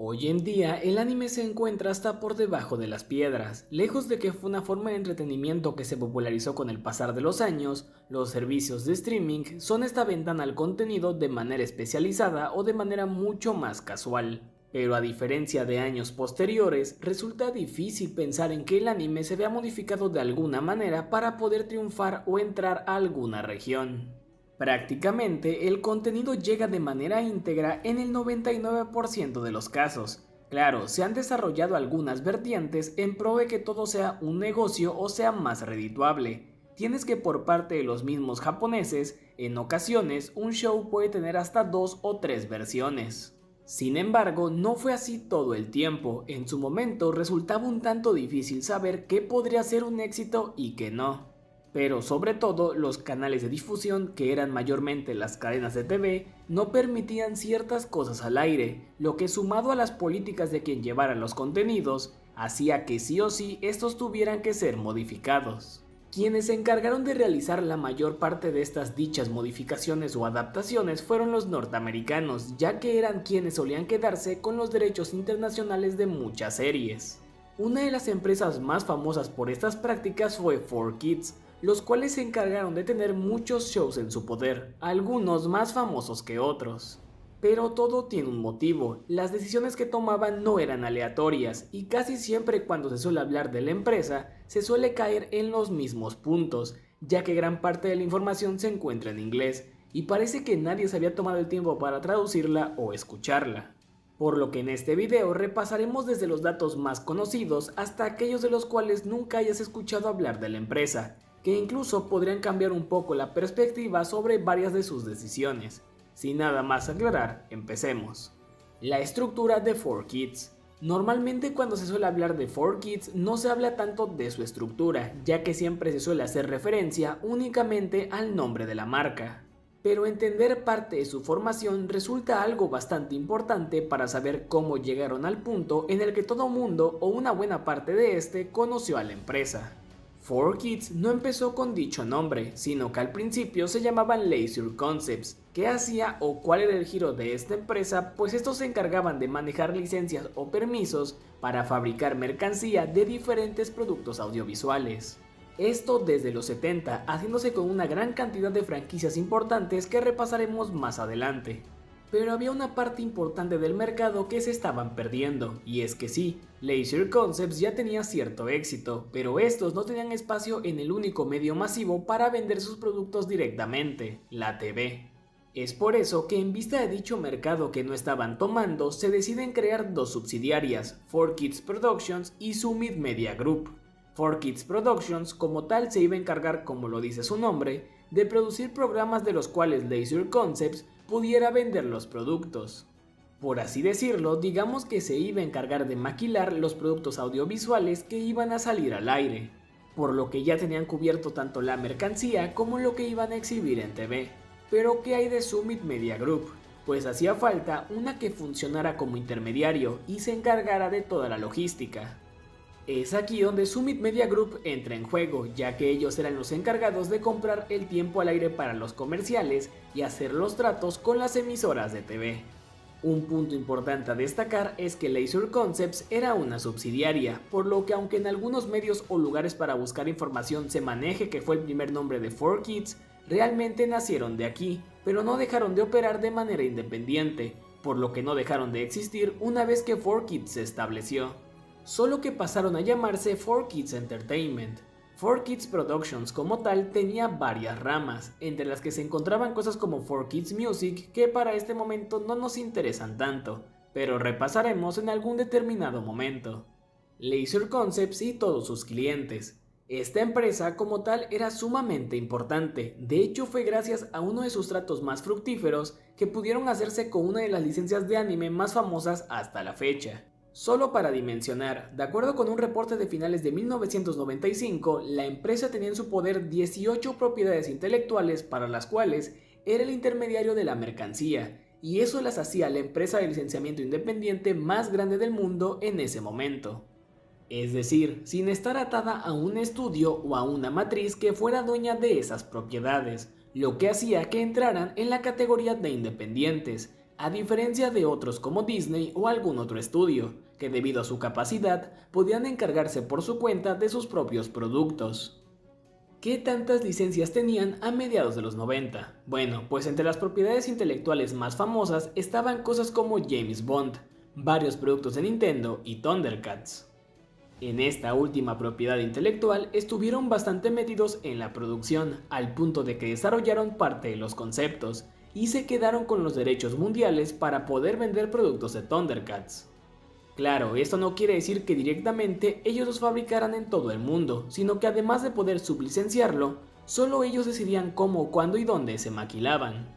Hoy en día, el anime se encuentra hasta por debajo de las piedras. Lejos de que fue una forma de entretenimiento que se popularizó con el pasar de los años, los servicios de streaming son esta ventana al contenido de manera especializada o de manera mucho más casual. Pero a diferencia de años posteriores, resulta difícil pensar en que el anime se vea modificado de alguna manera para poder triunfar o entrar a alguna región. Prácticamente el contenido llega de manera íntegra en el 99% de los casos. Claro, se han desarrollado algunas vertientes en pro de que todo sea un negocio o sea más redituable. Tienes que por parte de los mismos japoneses, en ocasiones un show puede tener hasta 2 o 3 versiones. Sin embargo, no fue así todo el tiempo. En su momento resultaba un tanto difícil saber qué podría ser un éxito y qué no. Pero sobre todo, los canales de difusión, que eran mayormente las cadenas de TV, no permitían ciertas cosas al aire, lo que sumado a las políticas de quien llevara los contenidos, hacía que sí o sí estos tuvieran que ser modificados. Quienes se encargaron de realizar la mayor parte de estas dichas modificaciones o adaptaciones fueron los norteamericanos, ya que eran quienes solían quedarse con los derechos internacionales de muchas series. Una de las empresas más famosas por estas prácticas fue 4Kids, los cuales se encargaron de tener muchos shows en su poder, algunos más famosos que otros. Pero todo tiene un motivo, las decisiones que tomaban no eran aleatorias y casi siempre cuando se suele hablar de la empresa se suele caer en los mismos puntos, ya que gran parte de la información se encuentra en inglés y parece que nadie se había tomado el tiempo para traducirla o escucharla. Por lo que en este video repasaremos desde los datos más conocidos hasta aquellos de los cuales nunca hayas escuchado hablar de la empresa, que incluso podrían cambiar un poco la perspectiva sobre varias de sus decisiones. Sin nada más aclarar, empecemos. La estructura de 4Kids. Normalmente cuando se suele hablar de 4Kids no se habla tanto de su estructura, ya que siempre se suele hacer referencia únicamente al nombre de la marca. Pero entender parte de su formación resulta algo bastante importante para saber cómo llegaron al punto en el que todo mundo o una buena parte de este conoció a la empresa. 4Kids no empezó con dicho nombre, sino que al principio se llamaban Leisure Concepts. ¿Qué hacía o cuál era el giro de esta empresa? Pues estos se encargaban de manejar licencias o permisos para fabricar mercancía de diferentes productos audiovisuales. Esto desde los 70, haciéndose con una gran cantidad de franquicias importantes que repasaremos más adelante. Pero había una parte importante del mercado que se estaban perdiendo, y es que sí, Leisure Concepts ya tenía cierto éxito, pero estos no tenían espacio en el único medio masivo para vender sus productos directamente, la TV. Es por eso que en vista de dicho mercado que no estaban tomando, se deciden crear dos subsidiarias, 4Kids Productions y Summit Media Group. 4Kids Productions como tal se iba a encargar, como lo dice su nombre, de producir programas de los cuales Leisure Concepts pudiera vender los productos. Por así decirlo, digamos que se iba a encargar de maquilar los productos audiovisuales que iban a salir al aire, por lo que ya tenían cubierto tanto la mercancía como lo que iban a exhibir en TV. Pero ¿qué hay de Summit Media Group? Pues hacía falta una que funcionara como intermediario y se encargara de toda la logística. Es aquí donde Summit Media Group entra en juego, ya que ellos eran los encargados de comprar el tiempo al aire para los comerciales y hacer los tratos con las emisoras de TV. Un punto importante a destacar es que Leisure Concepts era una subsidiaria, por lo que aunque en algunos medios o lugares para buscar información se maneje que fue el primer nombre de 4Kids, realmente nacieron de aquí, pero no dejaron de operar de manera independiente, por lo que no dejaron de existir una vez que 4Kids se estableció. Solo que pasaron a llamarse 4Kids Entertainment. 4Kids Productions como tal tenía varias ramas, entre las que se encontraban cosas como 4Kids Music que para este momento no nos interesan tanto, pero repasaremos en algún determinado momento. Leisure Concepts y todos sus clientes. Esta empresa como tal era sumamente importante, de hecho fue gracias a uno de sus tratos más fructíferos que pudieron hacerse con una de las licencias de anime más famosas hasta la fecha. Solo para dimensionar, de acuerdo con un reporte de finales de 1995, la empresa tenía en su poder 18 propiedades intelectuales para las cuales era el intermediario de la mercancía, y eso las hacía la empresa de licenciamiento independiente más grande del mundo en ese momento. Es decir, sin estar atada a un estudio o a una matriz que fuera dueña de esas propiedades, lo que hacía que entraran en la categoría de independientes, a diferencia de otros como Disney o algún otro estudio, que debido a su capacidad podían encargarse por su cuenta de sus propios productos. ¿Qué tantas licencias tenían a mediados de los 90? Bueno, pues entre las propiedades intelectuales más famosas estaban cosas como James Bond, varios productos de Nintendo y Thundercats. En esta última propiedad intelectual estuvieron bastante metidos en la producción, al punto de que desarrollaron parte de los conceptos, y se quedaron con los derechos mundiales para poder vender productos de Thundercats. Claro, esto no quiere decir que directamente ellos los fabricaran en todo el mundo, sino que además de poder sublicenciarlo, solo ellos decidían cómo, cuándo y dónde se maquilaban.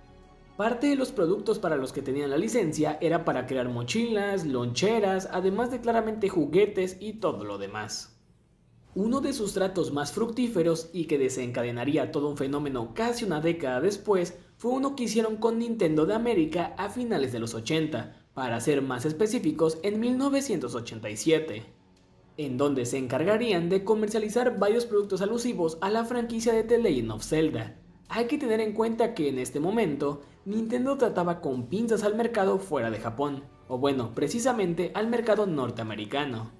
Parte de los productos para los que tenían la licencia era para crear mochilas, loncheras, además de claramente juguetes y todo lo demás. Uno de sus tratos más fructíferos y que desencadenaría todo un fenómeno casi una década después fue uno que hicieron con Nintendo de América a finales de los 80, para ser más específicos en 1987, en donde se encargarían de comercializar varios productos alusivos a la franquicia de The Legend of Zelda. Hay que tener en cuenta que en este momento Nintendo trataba con pinzas al mercado fuera de Japón, o bueno, precisamente al mercado norteamericano,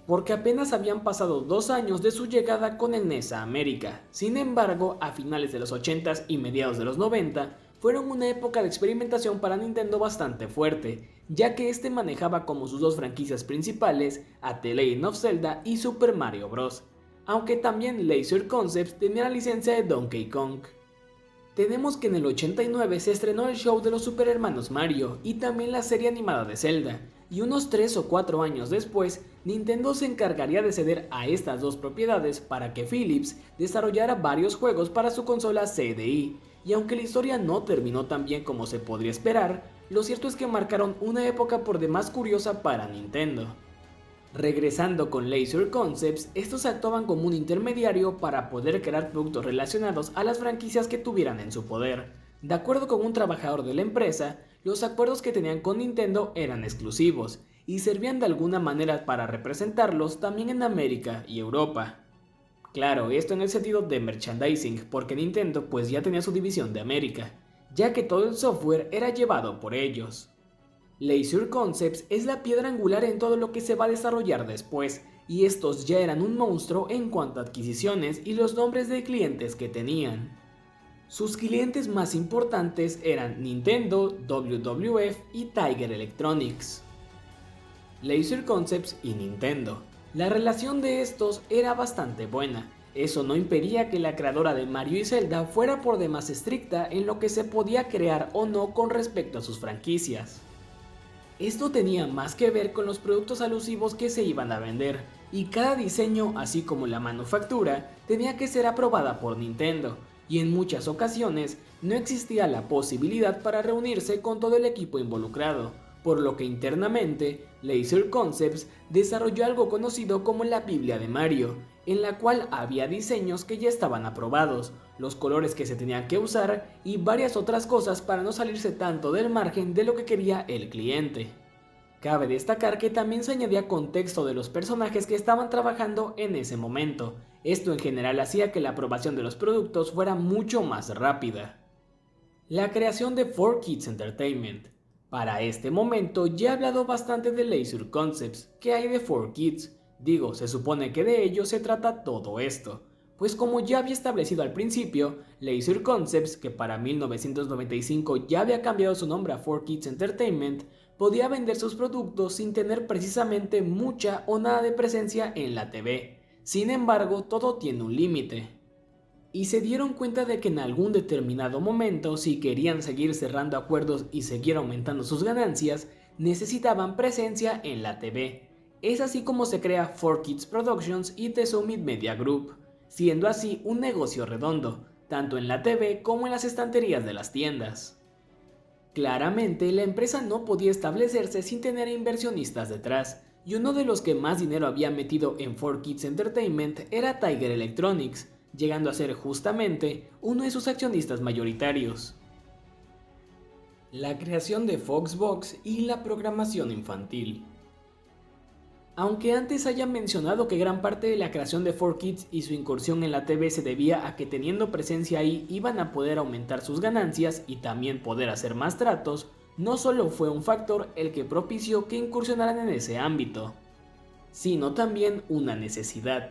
porque apenas habían pasado 2 años de su llegada con el NES a América. Sin embargo, a finales de los 80s y mediados de los 90, fueron una época de experimentación para Nintendo bastante fuerte, ya que este manejaba como sus dos franquicias principales a The Legend of Zelda y Super Mario Bros., aunque también Laser Concepts tenía la licencia de Donkey Kong. Tenemos que en el 89 se estrenó el show de los Super Hermanos Mario y también la serie animada de Zelda, y unos 3 o 4 años después, Nintendo se encargaría de ceder a estas dos propiedades para que Philips desarrollara varios juegos para su consola CDI, y aunque la historia no terminó tan bien como se podría esperar, lo cierto es que marcaron una época por demás curiosa para Nintendo. Regresando con Laser Concepts, estos actuaban como un intermediario para poder crear productos relacionados a las franquicias que tuvieran en su poder. De acuerdo con un trabajador de la empresa, los acuerdos que tenían con Nintendo eran exclusivos y servían de alguna manera para representarlos también en América y Europa. Claro, esto en el sentido de merchandising, porque Nintendo pues ya tenía su división de América, ya que todo el software era llevado por ellos. Laser Concepts es la piedra angular en todo lo que se va a desarrollar después, y estos ya eran un monstruo en cuanto a adquisiciones y los nombres de clientes que tenían. Sus clientes más importantes eran Nintendo, WWF y Tiger Electronics. Laser Concepts y Nintendo. La relación de estos era bastante buena. Eso no impedía que la creadora de Mario y Zelda fuera por demás estricta en lo que se podía crear o no con respecto a sus franquicias. Esto tenía más que ver con los productos alusivos que se iban a vender, y cada diseño, así como la manufactura, tenía que ser aprobada por Nintendo, y en muchas ocasiones no existía la posibilidad para reunirse con todo el equipo involucrado, por lo que internamente Laser Concepts desarrolló algo conocido como la Biblia de Mario, en la cual había diseños que ya estaban aprobados, los colores que se tenían que usar y varias otras cosas para no salirse tanto del margen de lo que quería el cliente. Cabe destacar que también se añadía contexto de los personajes que estaban trabajando en ese momento. Esto en general hacía que la aprobación de los productos fuera mucho más rápida. La creación de 4Kids Entertainment. Para este momento ya he hablado bastante de Laser Concepts. ¿Qué hay de 4Kids? Digo, se supone que de ello se trata todo esto. Pues como ya había establecido al principio, Laser Concepts, que para 1995 ya había cambiado su nombre a 4Kids Entertainment, podía vender sus productos sin tener precisamente mucha o nada de presencia en la TV. Sin embargo, todo tiene un límite. Y se dieron cuenta de que en algún determinado momento, si querían seguir cerrando acuerdos y seguir aumentando sus ganancias, necesitaban presencia en la TV. Es así como se crea 4Kids Productions y The Summit Media Group, siendo así un negocio redondo, tanto en la TV como en las estanterías de las tiendas. Claramente, la empresa no podía establecerse sin tener inversionistas detrás, y uno de los que más dinero había metido en 4Kids Entertainment era Tiger Electronics, llegando a ser justamente uno de sus accionistas mayoritarios. La creación de Foxbox y la programación infantil. Aunque antes haya mencionado que gran parte de la creación de 4Kids y su incursión en la TV se debía a que teniendo presencia ahí iban a poder aumentar sus ganancias y también poder hacer más tratos, no solo fue un factor el que propició que incursionaran en ese ámbito, sino también una necesidad.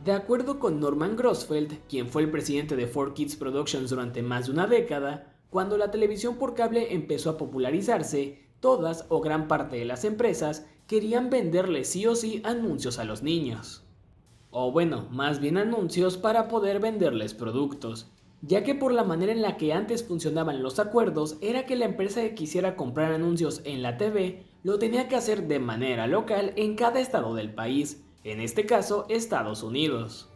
De acuerdo con Norman Grossfeld, quien fue el presidente de 4Kids Productions durante más de una década, cuando la televisión por cable empezó a popularizarse, todas o gran parte de las empresas querían venderle sí o sí anuncios a los niños. O bueno, más bien anuncios para poder venderles productos, ya que por la manera en la que antes funcionaban los acuerdos era que la empresa que quisiera comprar anuncios en la TV lo tenía que hacer de manera local en cada estado del país, en este caso Estados Unidos.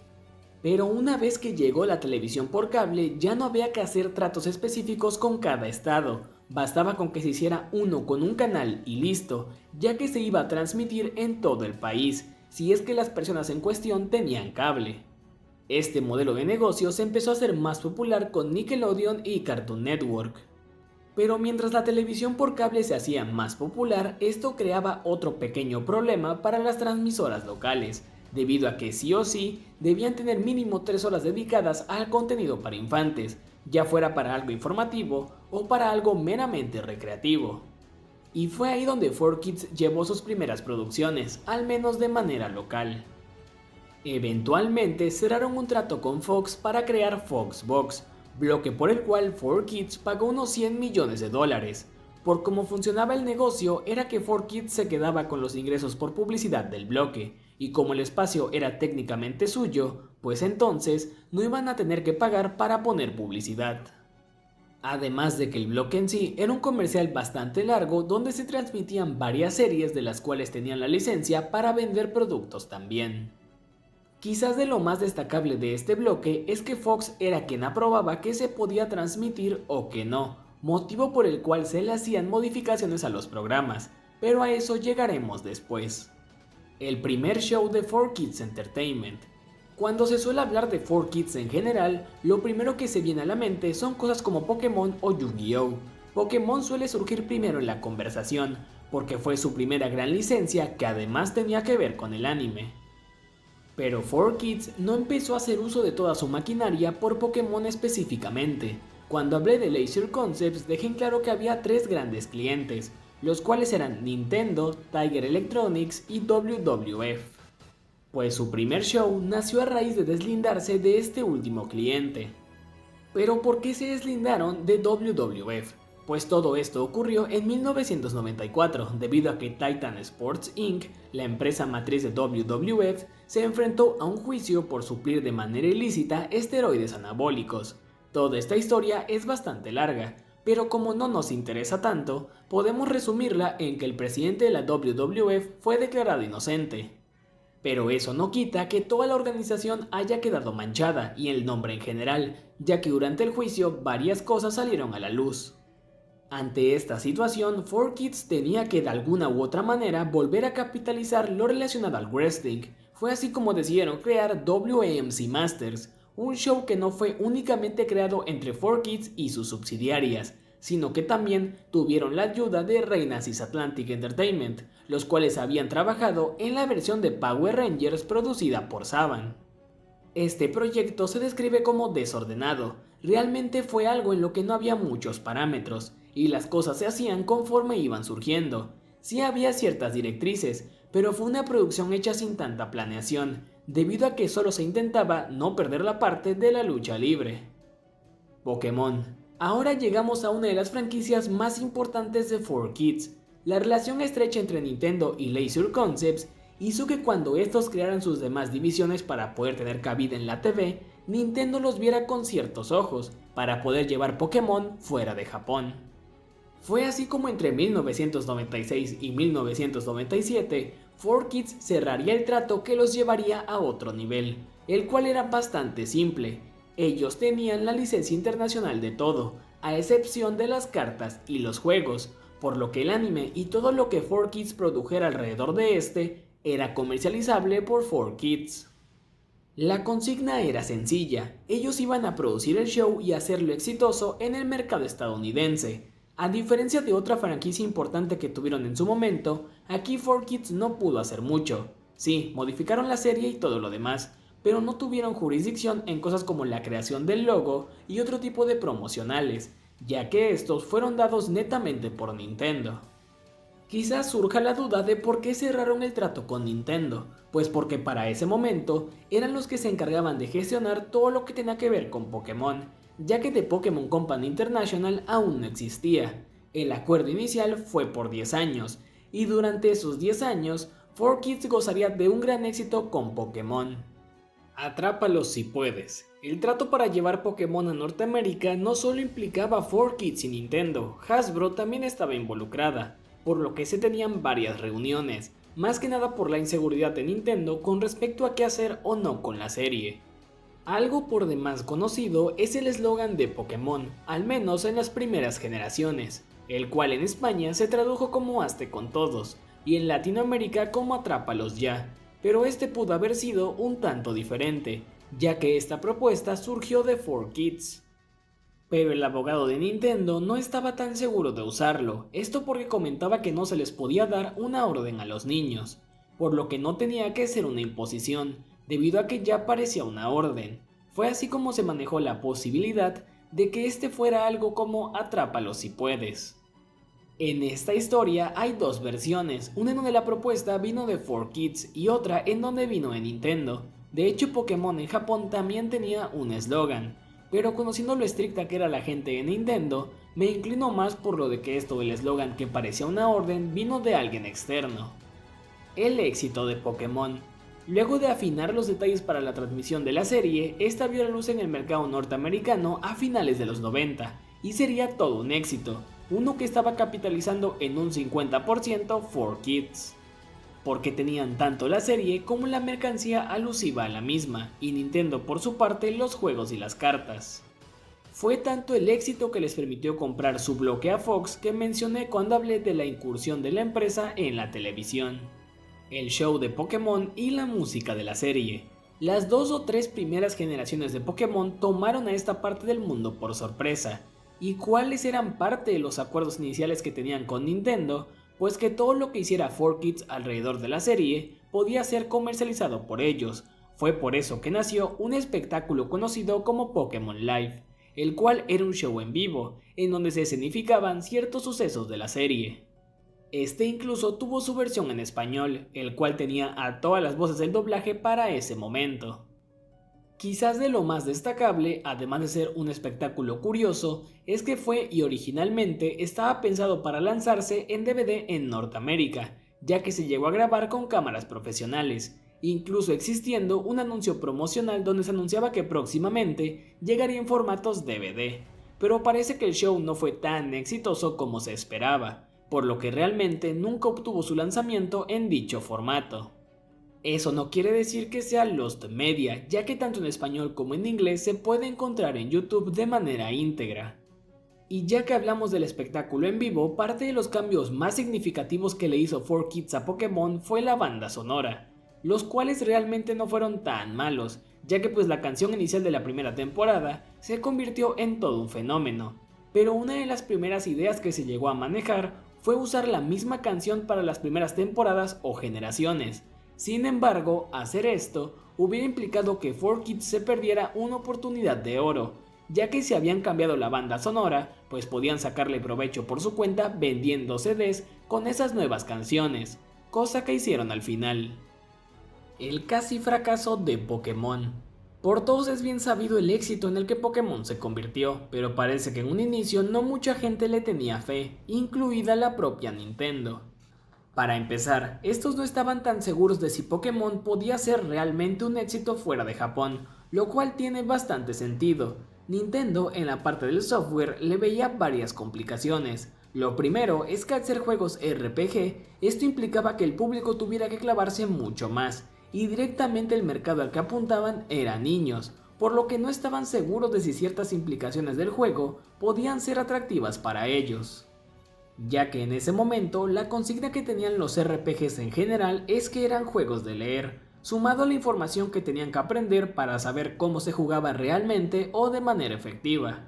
Pero una vez que llegó la televisión por cable ya no había que hacer tratos específicos con cada estado, bastaba con que se hiciera uno con un canal y listo, ya que se iba a transmitir en todo el país, si es que las personas en cuestión tenían cable. Este modelo de negocio se empezó a hacer más popular con Nickelodeon y Cartoon Network. Pero mientras la televisión por cable se hacía más popular, esto creaba otro pequeño problema para las transmisoras locales, debido a que sí o sí debían tener mínimo 3 horas dedicadas al contenido para infantes, ya fuera para algo informativo o para algo meramente recreativo. Y fue ahí donde 4Kids llevó sus primeras producciones, al menos de manera local. Eventualmente cerraron un trato con Fox para crear Fox Box, bloque por el cual 4Kids pagó unos $100 millones. Por cómo funcionaba el negocio era que 4Kids se quedaba con los ingresos por publicidad del bloque, y como el espacio era técnicamente suyo, pues entonces no iban a tener que pagar para poner publicidad. Además de que el bloque en sí era un comercial bastante largo donde se transmitían varias series de las cuales tenían la licencia para vender productos también. Quizás de lo más destacable de este bloque es que Fox era quien aprobaba que se podía transmitir o que no, motivo por el cual se le hacían modificaciones a los programas, pero a eso llegaremos después. El primer show de 4Kids Entertainment. Cuando se suele hablar de 4Kids en general, lo primero que se viene a la mente son cosas como Pokémon o Yu-Gi-Oh! Pokémon suele surgir primero en la conversación, porque fue su primera gran licencia que además tenía que ver con el anime. Pero 4Kids no empezó a hacer uso de toda su maquinaria por Pokémon específicamente. Cuando hablé de Laser Concepts dejé en claro que había 3 grandes clientes, los cuales eran Nintendo, Tiger Electronics y WWF. Pues su primer show nació a raíz de deslindarse de este último cliente. Pero ¿por qué se deslindaron de WWF? Pues todo esto ocurrió en 1994, debido a que Titan Sports Inc., la empresa matriz de WWF, se enfrentó a un juicio por suplir de manera ilícita esteroides anabólicos. Toda esta historia es bastante larga, pero como no nos interesa tanto, podemos resumirla en que el presidente de la WWF fue declarado inocente. Pero eso no quita que toda la organización haya quedado manchada y el nombre en general, ya que durante el juicio varias cosas salieron a la luz. Ante esta situación, 4Kids tenía que de alguna u otra manera volver a capitalizar lo relacionado al wrestling. Fue así como decidieron crear WAMC Masters, un show que no fue únicamente creado entre 4Kids y sus subsidiarias, sino que también tuvieron la ayuda de Reignasis Atlantic Entertainment, los cuales habían trabajado en la versión de Power Rangers producida por Saban. Este proyecto se describe como desordenado, realmente fue algo en lo que no había muchos parámetros, y las cosas se hacían conforme iban surgiendo. Sí había ciertas directrices, pero fue una producción hecha sin tanta planeación, debido a que solo se intentaba no perder la parte de la lucha libre. Pokémon. Ahora llegamos a una de las franquicias más importantes de 4Kids. La relación estrecha entre Nintendo y Laser Concepts hizo que cuando estos crearan sus demás divisiones para poder tener cabida en la TV, Nintendo los viera con ciertos ojos, para poder llevar Pokémon fuera de Japón. Fue así como entre 1996 y 1997, 4Kids cerraría el trato que los llevaría a otro nivel, el cual era bastante simple. Ellos tenían la licencia internacional de todo, a excepción de las cartas y los juegos, por lo que el anime y todo lo que 4Kids produjera alrededor de este era comercializable por 4Kids. La consigna era sencilla, ellos iban a producir el show y hacerlo exitoso en el mercado estadounidense. A diferencia de otra franquicia importante que tuvieron en su momento, aquí 4Kids no pudo hacer mucho. Sí, modificaron la serie y todo lo demás, pero no tuvieron jurisdicción en cosas como la creación del logo y otro tipo de promocionales, ya que estos fueron dados netamente por Nintendo. Quizás surja la duda de por qué cerraron el trato con Nintendo, pues porque para ese momento eran los que se encargaban de gestionar todo lo que tenía que ver con Pokémon, ya que The Pokémon Company International aún no existía. El acuerdo inicial fue por 10 años, y durante esos 10 años, 4Kids gozaría de un gran éxito con Pokémon. Atrápalos si puedes. El trato para llevar Pokémon a Norteamérica no solo implicaba 4Kids y Nintendo, Hasbro también estaba involucrada, por lo que se tenían varias reuniones, más que nada por la inseguridad de Nintendo con respecto a qué hacer o no con la serie. Algo por demás conocido es el eslogan de Pokémon, al menos en las primeras generaciones, el cual en España se tradujo como Hazte con todos, y en Latinoamérica como Atrápalos ya, pero este pudo haber sido un tanto diferente, ya que esta propuesta surgió de 4Kids. Pero el abogado de Nintendo no estaba tan seguro de usarlo, esto porque comentaba que no se les podía dar una orden a los niños, por lo que no tenía que ser una imposición, debido a que ya parecía una orden. Fue así como se manejó la posibilidad de que este fuera algo como Atrápalo si puedes. En esta historia hay dos versiones, una en donde la propuesta vino de 4Kids y otra en donde vino de Nintendo. De hecho, Pokémon en Japón también tenía un eslogan, pero conociendo lo estricta que era la gente de Nintendo, me inclino más por lo de que esto del eslogan que parecía una orden vino de alguien externo. El éxito de Pokémon. Luego de afinar los detalles para la transmisión de la serie, esta vio la luz en el mercado norteamericano a finales de los 90, y sería todo un éxito, uno que estaba capitalizando en un 50% 4Kids, porque tenían tanto la serie como la mercancía alusiva a la misma, y Nintendo por su parte los juegos y las cartas. Fue tanto el éxito que les permitió comprar su bloque a Fox que mencioné cuando hablé de la incursión de la empresa en la televisión, el show de Pokémon y la música de la serie. Las 2 o 3 primeras generaciones de Pokémon tomaron a esta parte del mundo por sorpresa. ¿Y cuáles eran parte de los acuerdos iniciales que tenían con Nintendo? Pues que todo lo que hiciera 4Kids alrededor de la serie podía ser comercializado por ellos. Fue por eso que nació un espectáculo conocido como Pokémon Live, el cual era un show en vivo, en donde se escenificaban ciertos sucesos de la serie. Este incluso tuvo su versión en español, el cual tenía a todas las voces del doblaje para ese momento. Quizás de lo más destacable, además de ser un espectáculo curioso, es que fue y originalmente estaba pensado para lanzarse en DVD en Norteamérica, ya que se llegó a grabar con cámaras profesionales, incluso existiendo un anuncio promocional donde se anunciaba que próximamente llegaría en formatos DVD, pero parece que el show no fue tan exitoso como se esperaba, por lo que realmente nunca obtuvo su lanzamiento en dicho formato. Eso no quiere decir que sea Lost Media, ya que tanto en español como en inglés se puede encontrar en YouTube de manera íntegra. Y ya que hablamos del espectáculo en vivo, parte de los cambios más significativos que le hizo 4Kids a Pokémon fue la banda sonora, los cuales realmente no fueron tan malos, ya que pues la canción inicial de la primera temporada se convirtió en todo un fenómeno, pero una de las primeras ideas que se llegó a manejar fue usar la misma canción para las primeras temporadas o generaciones. Sin embargo, hacer esto hubiera implicado que 4Kids se perdiera una oportunidad de oro, ya que si habían cambiado la banda sonora, pues podían sacarle provecho por su cuenta vendiendo CDs con esas nuevas canciones, cosa que hicieron al final. El casi fracaso de Pokémon. Por todos es bien sabido el éxito en el que Pokémon se convirtió, pero parece que en un inicio no mucha gente le tenía fe, incluida la propia Nintendo. Para empezar, estos no estaban tan seguros de si Pokémon podía ser realmente un éxito fuera de Japón, lo cual tiene bastante sentido. Nintendo en la parte del software le veía varias complicaciones. Lo primero es que al ser juegos RPG, esto implicaba que el público tuviera que clavarse mucho más, y directamente el mercado al que apuntaban era niños, por lo que no estaban seguros de si ciertas implicaciones del juego podían ser atractivas para ellos, ya que en ese momento la consigna que tenían los RPGs en general es que eran juegos de leer, sumado a la información que tenían que aprender para saber cómo se jugaba realmente o de manera efectiva.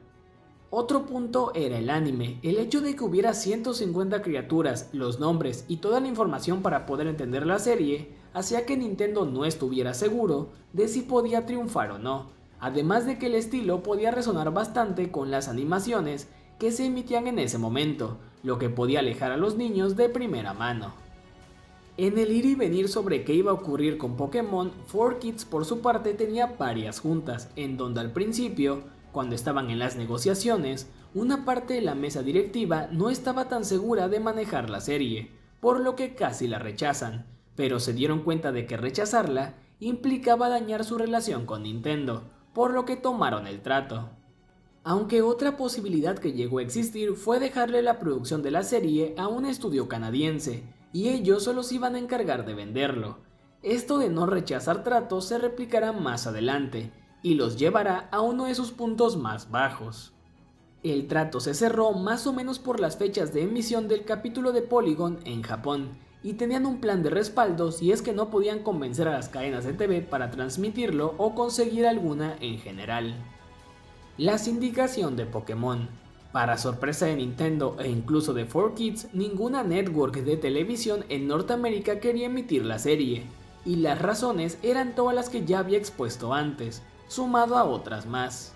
Otro punto era el anime, el hecho de que hubiera 150 criaturas, los nombres y toda la información para poder entender la serie, hacía que Nintendo no estuviera seguro de si podía triunfar o no, además de que el estilo podía resonar bastante con las animaciones que se emitían en ese momento, lo que podía alejar a los niños de primera mano. En el ir y venir sobre qué iba a ocurrir con Pokémon, 4Kids por su parte tenía varias juntas, en donde al principio, cuando estaban en las negociaciones, una parte de la mesa directiva no estaba tan segura de manejar la serie, por lo que casi la rechazan, pero se dieron cuenta de que rechazarla implicaba dañar su relación con Nintendo, por lo que tomaron el trato. Aunque otra posibilidad que llegó a existir fue dejarle la producción de la serie a un estudio canadiense, y ellos solo se iban a encargar de venderlo. Esto de no rechazar tratos se replicará más adelante, y los llevará a uno de sus puntos más bajos. El trato se cerró más o menos por las fechas de emisión del capítulo de Polygon en Japón, y tenían un plan de respaldo si es que no podían convencer a las cadenas de TV para transmitirlo o conseguir alguna en general. La sindicación de Pokémon. Para sorpresa de Nintendo e incluso de 4Kids, ninguna network de televisión en Norteamérica quería emitir la serie, y las razones eran todas las que ya había expuesto antes, sumado a otras más.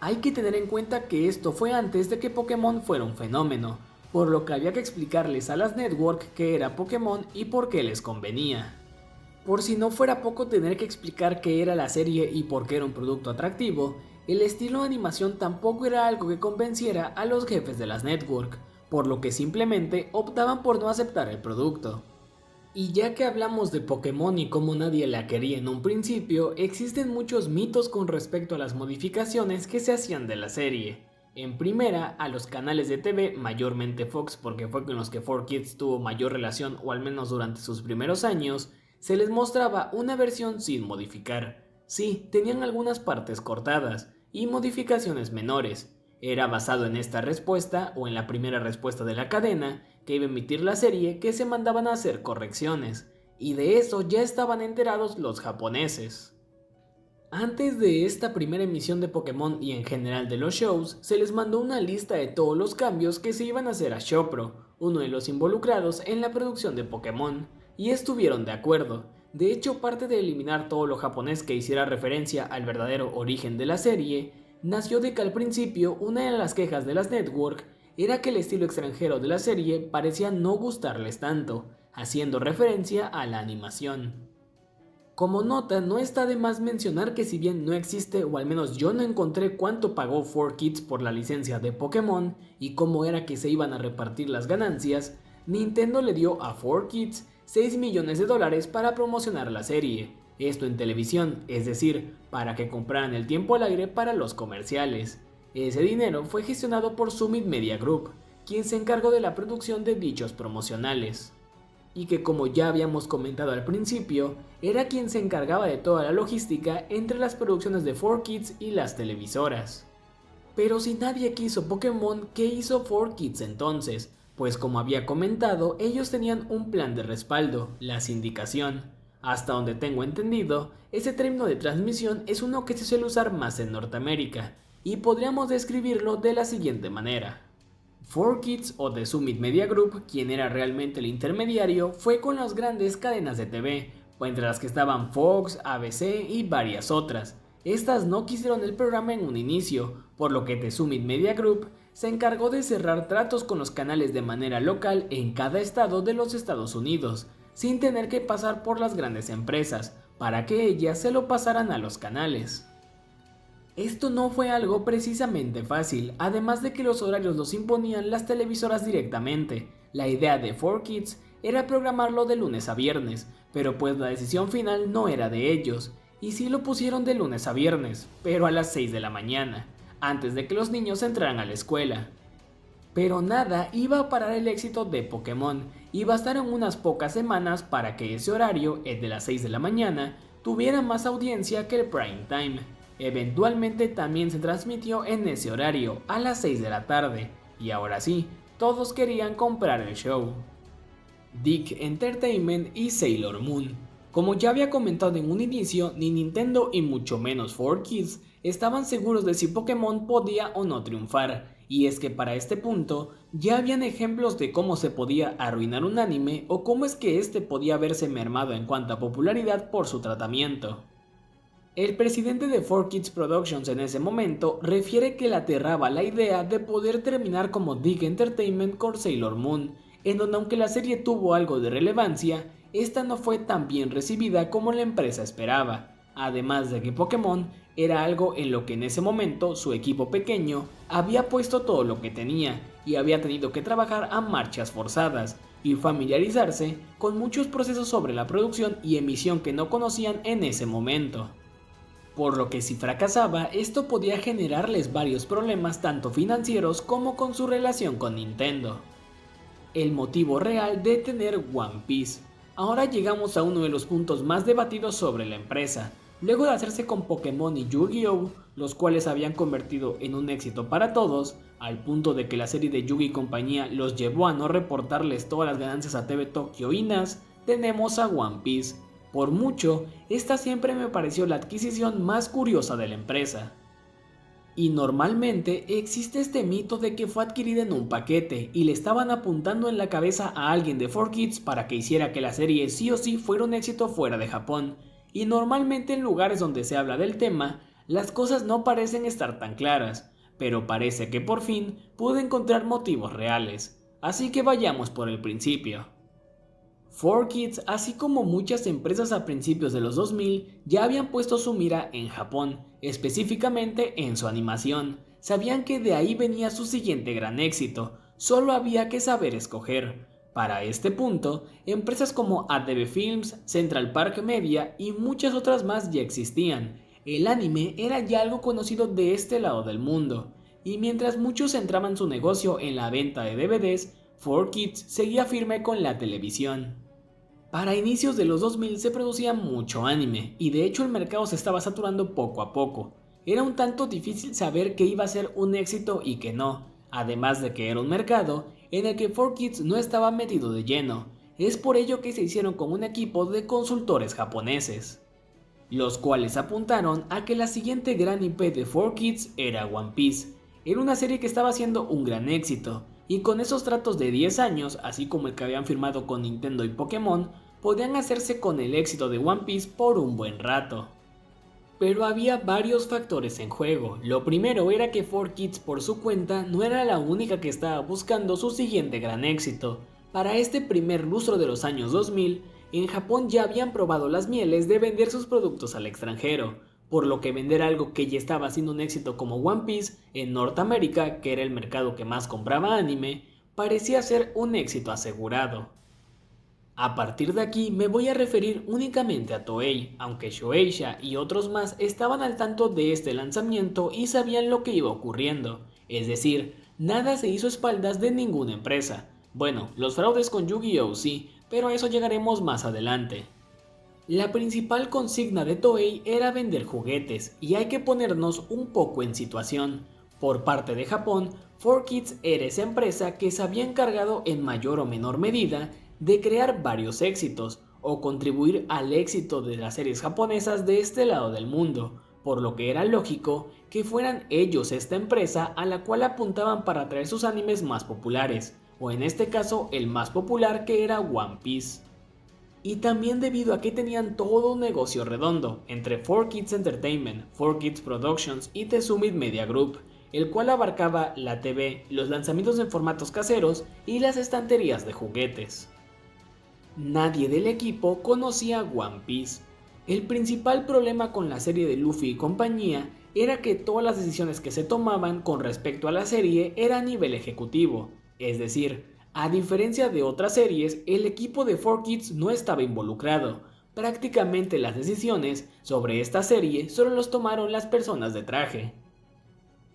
Hay que tener en cuenta que esto fue antes de que Pokémon fuera un fenómeno, por lo que había que explicarles a las network qué era Pokémon y por qué les convenía. Por si no fuera poco tener que explicar qué era la serie y por qué era un producto atractivo, el estilo de animación tampoco era algo que convenciera a los jefes de las network, por lo que simplemente optaban por no aceptar el producto. Y ya que hablamos de Pokémon y cómo nadie la quería en un principio, existen muchos mitos con respecto a las modificaciones que se hacían de la serie. En primera, a los canales de TV, mayormente Fox porque fue con los que 4Kids tuvo mayor relación o al menos durante sus primeros años, se les mostraba una versión sin modificar. Sí, tenían algunas partes cortadas y modificaciones menores. Era basado en esta respuesta o en la primera respuesta de la cadena que iba a emitir la serie que se mandaban a hacer correcciones, y de eso ya estaban enterados los japoneses. Antes de esta primera emisión de Pokémon y en general de los shows, se les mandó una lista de todos los cambios que se iban a hacer a Shopro, uno de los involucrados en la producción de Pokémon, y estuvieron de acuerdo. De hecho, parte de eliminar todo lo japonés que hiciera referencia al verdadero origen de la serie, nació de que al principio una de las quejas de las network era que el estilo extranjero de la serie parecía no gustarles tanto, haciendo referencia a la animación. Como nota, no está de más mencionar que si bien no existe, o al menos yo no encontré cuánto pagó 4Kids por la licencia de Pokémon y cómo era que se iban a repartir las ganancias, Nintendo le dio a 4Kids $6 millones para promocionar la serie, esto en televisión, es decir, para que compraran el tiempo al aire para los comerciales. Ese dinero fue gestionado por Summit Media Group, quien se encargó de la producción de dichos promocionales, y que como ya habíamos comentado al principio, era quien se encargaba de toda la logística entre las producciones de 4Kids y las televisoras. Pero si nadie quiso Pokémon, ¿qué hizo 4Kids entonces? Pues como había comentado, ellos tenían un plan de respaldo, la sindicación. Hasta donde tengo entendido, ese término de transmisión es uno que se suele usar más en Norteamérica, y podríamos describirlo de la siguiente manera. 4Kids o The Summit Media Group, quien era realmente el intermediario, fue con las grandes cadenas de TV, entre las que estaban Fox, ABC y varias otras. Estas no quisieron el programa en un inicio, por lo que The Summit Media Group se encargó de cerrar tratos con los canales de manera local en cada estado de los Estados Unidos, sin tener que pasar por las grandes empresas, para que ellas se lo pasaran a los canales. Esto no fue algo precisamente fácil, además de que los horarios los imponían las televisoras directamente. La idea de 4Kids era programarlo de lunes a viernes, pero pues la decisión final no era de ellos, y sí lo pusieron de lunes a viernes, pero a las 6 de la mañana, antes de que los niños entraran a la escuela. Pero nada iba a parar el éxito de Pokémon, y bastaron unas pocas semanas para que ese horario, el de las 6 de la mañana, tuviera más audiencia que el prime time. Eventualmente también se transmitió en ese horario, a las 6 de la tarde, y ahora sí, todos querían comprar el show. Dick Entertainment y Sailor Moon. Como ya había comentado en un inicio, ni Nintendo y mucho menos 4Kids estaban seguros de si Pokémon podía o no triunfar, y es que para este punto ya habían ejemplos de cómo se podía arruinar un anime o cómo es que este podía verse mermado en cuanto a popularidad por su tratamiento. El presidente de 4Kids Productions en ese momento refiere que le aterraba la idea de poder terminar como Dick Entertainment con Sailor Moon, en donde aunque la serie tuvo algo de relevancia, esta no fue tan bien recibida como la empresa esperaba, además de que Pokémon era algo en lo que en ese momento su equipo pequeño había puesto todo lo que tenía y había tenido que trabajar a marchas forzadas y familiarizarse con muchos procesos sobre la producción y emisión que no conocían en ese momento. Por lo que si fracasaba, esto podía generarles varios problemas tanto financieros como con su relación con Nintendo. El motivo real de tener One Piece. Ahora llegamos a uno de los puntos más debatidos sobre la empresa. Luego de hacerse con Pokémon y Yu-Gi-Oh!, los cuales habían convertido en un éxito para todos, al punto de que la serie de Yugi y compañía los llevó a no reportarles todas las ganancias a TV Tokyo y NAS, tenemos a One Piece. Por mucho, esta siempre me pareció la adquisición más curiosa de la empresa. Y normalmente existe este mito de que fue adquirida en un paquete y le estaban apuntando en la cabeza a alguien de 4Kids para que hiciera que la serie sí o sí fuera un éxito fuera de Japón. Y normalmente en lugares donde se habla del tema, las cosas no parecen estar tan claras, pero parece que por fin pude encontrar motivos reales. Así que vayamos por el principio. 4Kids, así como muchas empresas a principios de los 2000, ya habían puesto su mira en Japón, específicamente en su animación. Sabían que de ahí venía su siguiente gran éxito, solo había que saber escoger. Para este punto, empresas como ADV Films, Central Park Media y muchas otras más ya existían. El anime era ya algo conocido de este lado del mundo, y mientras muchos centraban su negocio en la venta de DVDs, 4Kids seguía firme con la televisión. Para inicios de los 2000 se producía mucho anime, y de hecho el mercado se estaba saturando poco a poco. Era un tanto difícil saber qué iba a ser un éxito y qué no, además de que era un mercado en el que 4Kids no estaba metido de lleno. Es por ello que se hicieron con un equipo de consultores japoneses, los cuales apuntaron a que la siguiente gran IP de 4Kids era One Piece. Era una serie que estaba siendo un gran éxito, y con esos tratos de 10 años, así como el que habían firmado con Nintendo y Pokémon, podían hacerse con el éxito de One Piece por un buen rato. Pero había varios factores en juego. Lo primero era que 4Kids por su cuenta no era la única que estaba buscando su siguiente gran éxito. Para este primer lustro de los años 2000, en Japón ya habían probado las mieles de vender sus productos al extranjero, por lo que vender algo que ya estaba siendo un éxito como One Piece en Norteamérica, que era el mercado que más compraba anime, parecía ser un éxito asegurado. A partir de aquí me voy a referir únicamente a Toei, aunque Shueisha y otros más estaban al tanto de este lanzamiento y sabían lo que iba ocurriendo, es decir, nada se hizo a espaldas de ninguna empresa. Bueno, los fraudes con Yu-Gi-Oh! Sí, pero a eso llegaremos más adelante. La principal consigna de Toei era vender juguetes, y hay que ponernos un poco en situación. Por parte de Japón, 4Kids era esa empresa que se había encargado en mayor o menor medida de crear varios éxitos, o contribuir al éxito de las series japonesas de este lado del mundo, por lo que era lógico que fueran ellos esta empresa a la cual apuntaban para traer sus animes más populares, o en este caso el más popular, que era One Piece. Y también debido a que tenían todo un negocio redondo entre 4Kids Entertainment, 4Kids Productions y The Summit Media Group, el cual abarcaba la TV, los lanzamientos en formatos caseros y las estanterías de juguetes. Nadie del equipo conocía One Piece. El principal problema con la serie de Luffy y compañía era que todas las decisiones que se tomaban con respecto a la serie era a nivel ejecutivo, es decir, a diferencia de otras series, el equipo de 4Kids no estaba involucrado. Prácticamente las decisiones sobre esta serie solo los tomaron las personas de traje.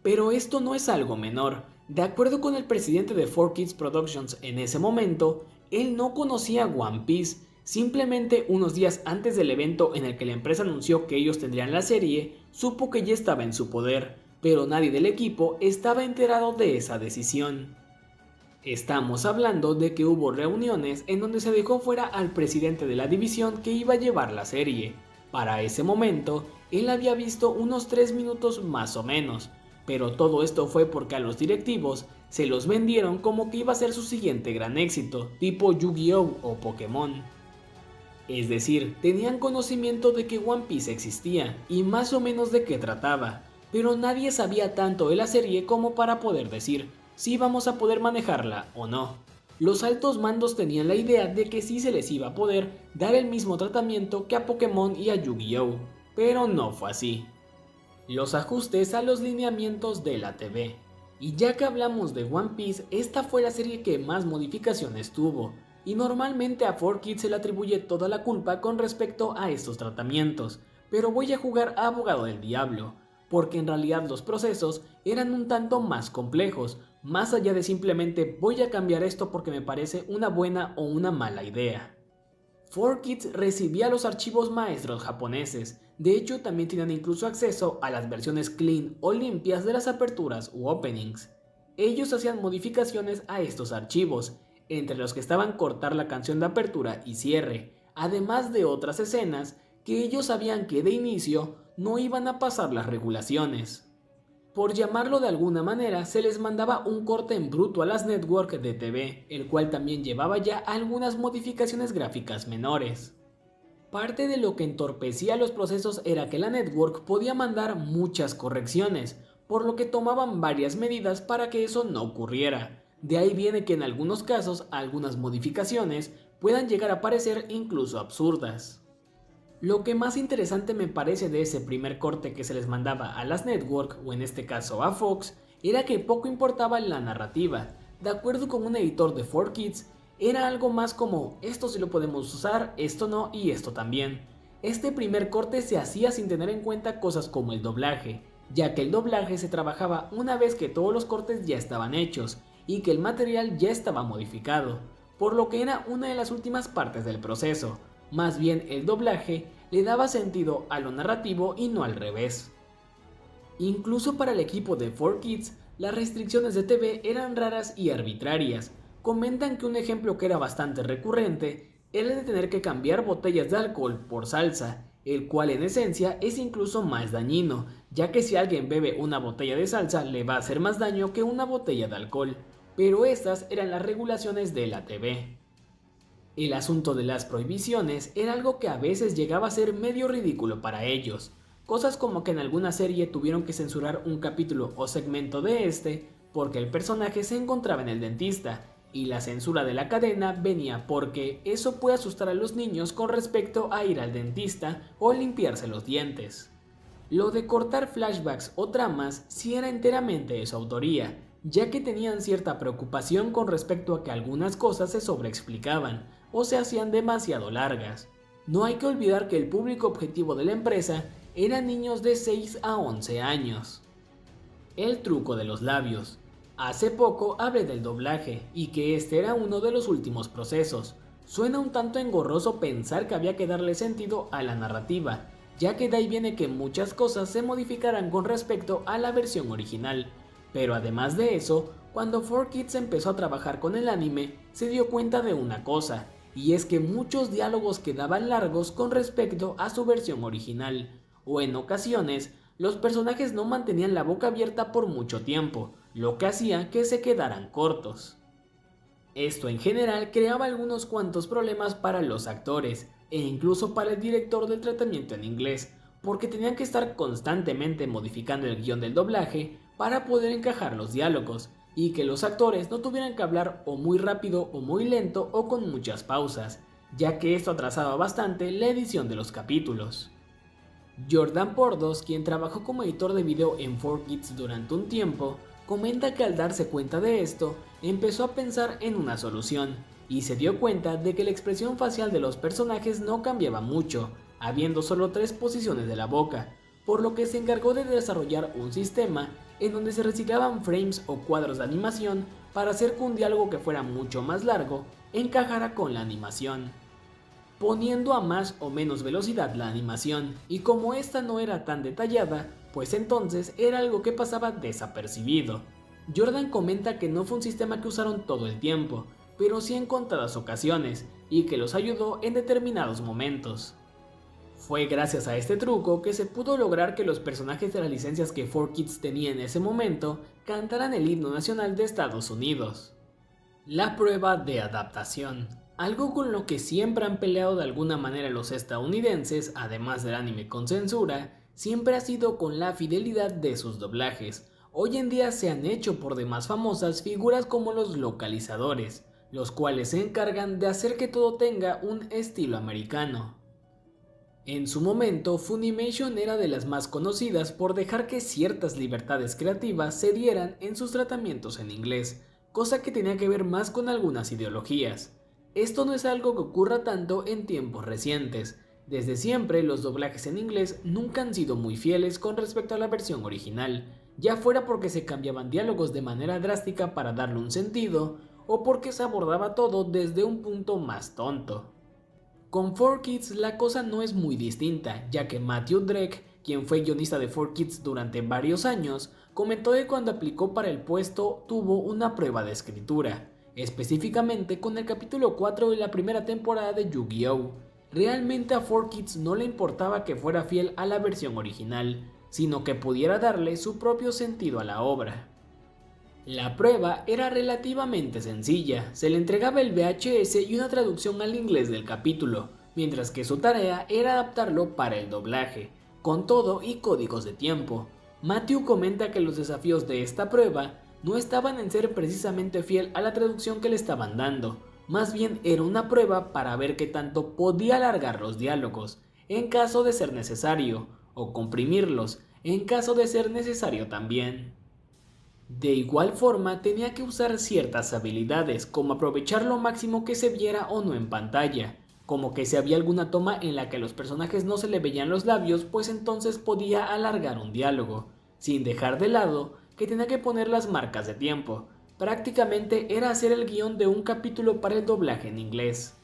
Pero esto no es algo menor. De acuerdo con el presidente de 4Kids Productions en ese momento, él no conocía One Piece. Simplemente unos días antes del evento en el que la empresa anunció que ellos tendrían la serie, supo que ya estaba en su poder, pero nadie del equipo estaba enterado de esa decisión. Estamos hablando de que hubo reuniones en donde se dejó fuera al presidente de la división que iba a llevar la serie. Para ese momento, él había visto unos 3 minutos más o menos, pero todo esto fue porque a los directivos se los vendieron como que iba a ser su siguiente gran éxito, tipo Yu-Gi-Oh! O Pokémon. Es decir, tenían conocimiento de que One Piece existía y más o menos de qué trataba, pero nadie sabía tanto de la serie como para poder decir si vamos a poder manejarla o no. Los altos mandos tenían la idea de que sí se les iba a poder dar el mismo tratamiento que a Pokémon y a Yu-Gi-Oh, pero no fue así. Los ajustes a los lineamientos de la TV. Y ya que hablamos de One Piece, esta fue la serie que más modificaciones tuvo, y normalmente a 4Kids se le atribuye toda la culpa con respecto a estos tratamientos, pero voy a jugar a abogado del diablo, porque en realidad los procesos eran un tanto más complejos, más allá de simplemente voy a cambiar esto porque me parece una buena o una mala idea. 4Kids recibía los archivos maestros japoneses, de hecho también tenían incluso acceso a las versiones clean o limpias de las aperturas u openings. Ellos hacían modificaciones a estos archivos, entre los que estaban cortar la canción de apertura y cierre, además de otras escenas que ellos sabían que de inicio no iban a pasar las regulaciones. Por llamarlo de alguna manera, se les mandaba un corte en bruto a las network de TV, el cual también llevaba ya algunas modificaciones gráficas menores. Parte de lo que entorpecía los procesos era que la network podía mandar muchas correcciones, por lo que tomaban varias medidas para que eso no ocurriera. De ahí viene que en algunos casos algunas modificaciones puedan llegar a parecer incluso absurdas. Lo que más interesante me parece de ese primer corte que se les mandaba a las network, o en este caso a Fox, era que poco importaba la narrativa. De acuerdo con un editor de 4Kids, era algo más como esto sí lo podemos usar, esto no y esto también. Este primer corte se hacía sin tener en cuenta cosas como el doblaje, ya que el doblaje se trabajaba una vez que todos los cortes ya estaban hechos y que el material ya estaba modificado, por lo que era una de las últimas partes del proceso. Más bien el doblaje le daba sentido a lo narrativo y no al revés. Incluso para el equipo de 4Kids, las restricciones de TV eran raras y arbitrarias. Comentan que un ejemplo que era bastante recurrente era el de tener que cambiar botellas de alcohol por salsa, el cual en esencia es incluso más dañino, ya que si alguien bebe una botella de salsa le va a hacer más daño que una botella de alcohol, pero estas eran las regulaciones de la TV. El asunto de las prohibiciones era algo que a veces llegaba a ser medio ridículo para ellos, cosas como que en alguna serie tuvieron que censurar un capítulo o segmento de este porque el personaje se encontraba en el dentista, y la censura de la cadena venía porque eso puede asustar a los niños con respecto a ir al dentista o limpiarse los dientes. Lo de cortar flashbacks o tramas sí era enteramente de su autoría, ya que tenían cierta preocupación con respecto a que algunas cosas se sobreexplicaban o se hacían demasiado largas. No hay que olvidar que el público objetivo de la empresa eran niños de 6 a 11 años. El truco de los labios. Hace poco hablé del doblaje y que este era uno de los últimos procesos. Suena un tanto engorroso pensar que había que darle sentido a la narrativa, ya que de ahí viene que muchas cosas se modificarán con respecto a la versión original. Pero además de eso, cuando 4Kids empezó a trabajar con el anime, se dio cuenta de una cosa, y es que muchos diálogos quedaban largos con respecto a su versión original, o en ocasiones, los personajes no mantenían la boca abierta por mucho tiempo, lo que hacía que se quedaran cortos. Esto en general creaba algunos cuantos problemas para los actores, e incluso para el director del tratamiento en inglés, porque tenían que estar constantemente modificando el guión del doblaje para poder encajar los diálogos, y que los actores no tuvieran que hablar o muy rápido o muy lento o con muchas pausas, ya que esto atrasaba bastante la edición de los capítulos. Jordan Pordos, quien trabajó como editor de video en 4Kids durante un tiempo, comenta que al darse cuenta de esto, empezó a pensar en una solución, y se dio cuenta de que la expresión facial de los personajes no cambiaba mucho, habiendo solo 3 posiciones de la boca, por lo que se encargó de desarrollar un sistema en donde se reciclaban frames o cuadros de animación para hacer que un diálogo que fuera mucho más largo encajara con la animación, poniendo a más o menos velocidad la animación, y como esta no era tan detallada, pues entonces era algo que pasaba desapercibido. Jordan comenta que no fue un sistema que usaron todo el tiempo, pero sí en contadas ocasiones, y que los ayudó en determinados momentos. Fue gracias a este truco que se pudo lograr que los personajes de las licencias que 4Kids tenía en ese momento cantaran el himno nacional de Estados Unidos. La prueba de adaptación. Algo con lo que siempre han peleado de alguna manera los estadounidenses, además del anime con censura, siempre ha sido con la fidelidad de sus doblajes. Hoy en día se han hecho por demás famosas figuras como los localizadores, los cuales se encargan de hacer que todo tenga un estilo americano. En su momento, Funimation era de las más conocidas por dejar que ciertas libertades creativas se dieran en sus tratamientos en inglés, cosa que tenía que ver más con algunas ideologías. Esto no es algo que ocurra tanto en tiempos recientes. Desde siempre los doblajes en inglés nunca han sido muy fieles con respecto a la versión original, ya fuera porque se cambiaban diálogos de manera drástica para darle un sentido, o porque se abordaba todo desde un punto más tonto. Con 4Kids la cosa no es muy distinta, ya que Matthew Drake, quien fue guionista de 4Kids durante varios años, comentó que cuando aplicó para el puesto tuvo una prueba de escritura, específicamente con el capítulo 4 de la primera temporada de Yu-Gi-Oh! Realmente a 4Kids no le importaba que fuera fiel a la versión original, sino que pudiera darle su propio sentido a la obra. La prueba era relativamente sencilla, se le entregaba el VHS y una traducción al inglés del capítulo, mientras que su tarea era adaptarlo para el doblaje, con todo y códigos de tiempo. Matthew comenta que los desafíos de esta prueba no estaban en ser precisamente fiel a la traducción que le estaban dando, más bien era una prueba para ver qué tanto podía alargar los diálogos, en caso de ser necesario, o comprimirlos, en caso de ser necesario también. De igual forma, tenía que usar ciertas habilidades, como aprovechar lo máximo que se viera o no en pantalla, como que si había alguna toma en la que a los personajes no se le veían los labios, pues entonces podía alargar un diálogo, sin dejar de lado que tenía que poner las marcas de tiempo. Prácticamente era hacer el guión de un capítulo para el doblaje en inglés,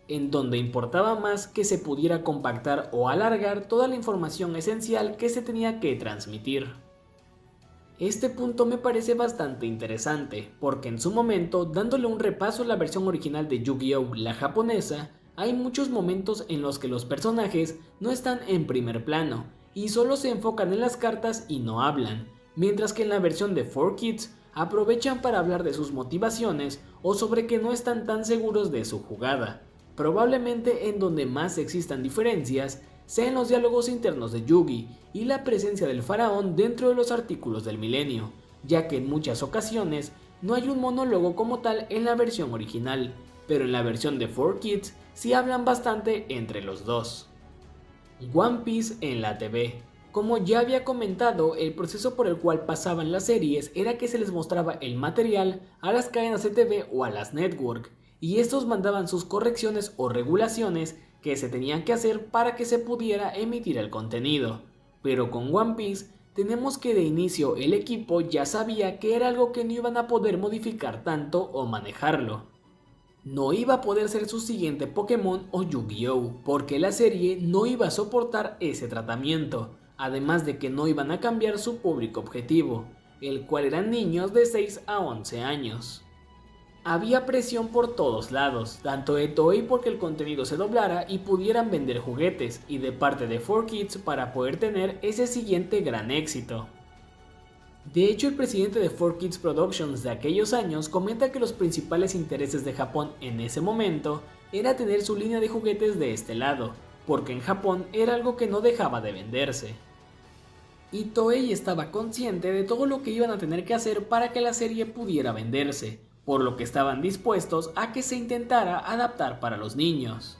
en donde importaba más que se pudiera compactar o alargar toda la información esencial que se tenía que transmitir. Este punto me parece bastante interesante, porque en su momento, dándole un repaso a la versión original de Yu-Gi-Oh! La japonesa, hay muchos momentos en los que los personajes no están en primer plano, y solo se enfocan en las cartas y no hablan, mientras que en la versión de 4Kids aprovechan para hablar de sus motivaciones o sobre que no están tan seguros de su jugada. Probablemente en donde más existan diferencias sea en los diálogos internos de Yugi y la presencia del faraón dentro de los artículos del milenio, ya que en muchas ocasiones no hay un monólogo como tal en la versión original, pero en la versión de 4Kids sí hablan bastante entre los dos. One Piece en la TV. Como ya había comentado, el proceso por el cual pasaban las series era que se les mostraba el material a las cadenas de TV o a las network, y estos mandaban sus correcciones o regulaciones que se tenían que hacer para que se pudiera emitir el contenido. Pero con One Piece tenemos que de inicio el equipo ya sabía que era algo que no iban a poder modificar tanto o manejarlo. No iba a poder ser su siguiente Pokémon o Yu-Gi-Oh! Porque la serie no iba a soportar ese tratamiento, además de que no iban a cambiar su público objetivo, el cual eran niños de 6 a 11 años. Había presión por todos lados, tanto de Toei porque el contenido se doblara y pudieran vender juguetes, y de parte de 4Kids para poder tener ese siguiente gran éxito. De hecho, el presidente de 4Kids Productions de aquellos años comenta que los principales intereses de Japón en ese momento era tener su línea de juguetes de este lado, porque en Japón era algo que no dejaba de venderse. Y Toei estaba consciente de todo lo que iban a tener que hacer para que la serie pudiera venderse, por lo que estaban dispuestos a que se intentara adaptar para los niños.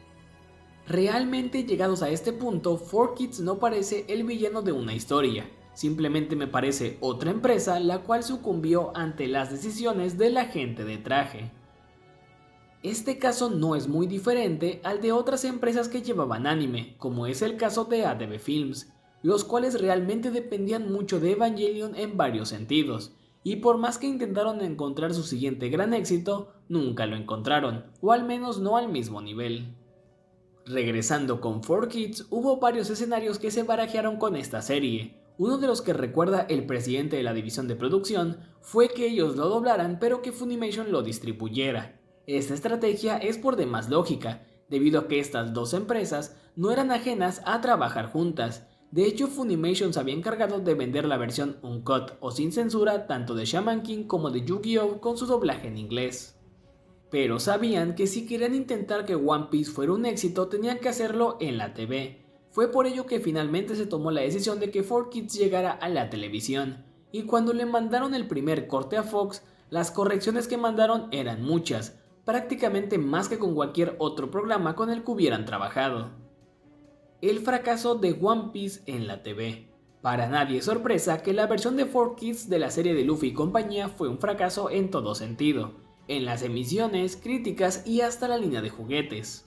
Realmente llegados a este punto, 4Kids no parece el villano de una historia, simplemente me parece otra empresa la cual sucumbió ante las decisiones de la gente de traje. Este caso no es muy diferente al de otras empresas que llevaban anime, como es el caso de ADV Films, los cuales realmente dependían mucho de Evangelion en varios sentidos, y por más que intentaron encontrar su siguiente gran éxito, nunca lo encontraron, o al menos no al mismo nivel. Regresando con 4Kids, hubo varios escenarios que se barajearon con esta serie. Uno de los que recuerda el presidente de la división de producción fue que ellos lo doblaran pero que Funimation lo distribuyera. Esta estrategia es por demás lógica, debido a que estas dos empresas no eran ajenas a trabajar juntas. De hecho, Funimation se había encargado de vender la versión uncut o sin censura tanto de Shaman King como de Yu-Gi-Oh! Con su doblaje en inglés. pero sabían que si querían intentar que One Piece fuera un éxito tenían que hacerlo en la TV. Fue por ello que finalmente se tomó la decisión de que 4Kids llegara a la televisión, y cuando le mandaron el primer corte a Fox, las correcciones que mandaron eran muchas, prácticamente más que con cualquier otro programa con el que hubieran trabajado. El fracaso de One Piece en la TV. Para nadie es sorpresa que la versión de 4Kids de la serie de Luffy y compañía fue un fracaso en todo sentido, en las emisiones, críticas y hasta la línea de juguetes.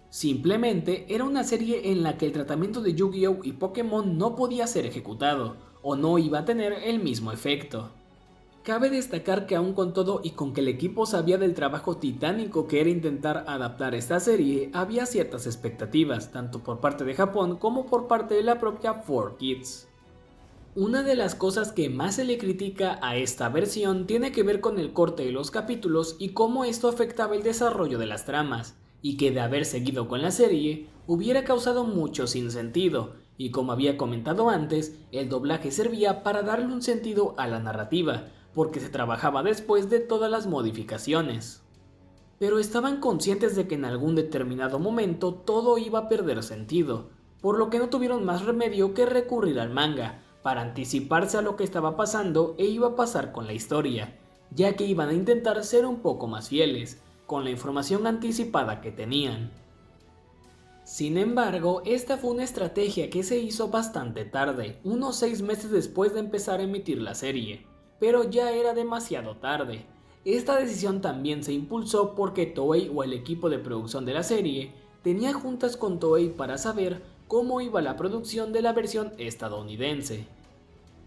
Simplemente era una serie en la que el tratamiento de Yu-Gi-Oh y Pokémon no podía ser ejecutado, o no iba a tener el mismo efecto. Cabe destacar que aún con todo y con que el equipo sabía del trabajo titánico que era intentar adaptar esta serie, había ciertas expectativas, tanto por parte de Japón como por parte de la propia 4Kids. Una de las cosas que más se le critica a esta versión tiene que ver con el corte de los capítulos y cómo esto afectaba el desarrollo de las tramas, y que de haber seguido con la serie hubiera causado mucho sinsentido, y como había comentado antes, el doblaje servía para darle un sentido a la narrativa, porque se trabajaba después de todas las modificaciones. Pero estaban conscientes de que en algún determinado momento todo iba a perder sentido, por lo que no tuvieron más remedio que recurrir al manga, para anticiparse a lo que estaba pasando e iba a pasar con la historia, ya que iban a intentar ser un poco más fieles, con la información anticipada que tenían. Sin embargo, esta fue una estrategia que se hizo bastante tarde, unos 6 meses después de empezar a emitir la serie, pero ya era demasiado tarde. Esta decisión también se impulsó porque Toei o el equipo de producción de la serie tenía juntas con Toei para saber cómo iba la producción de la versión estadounidense.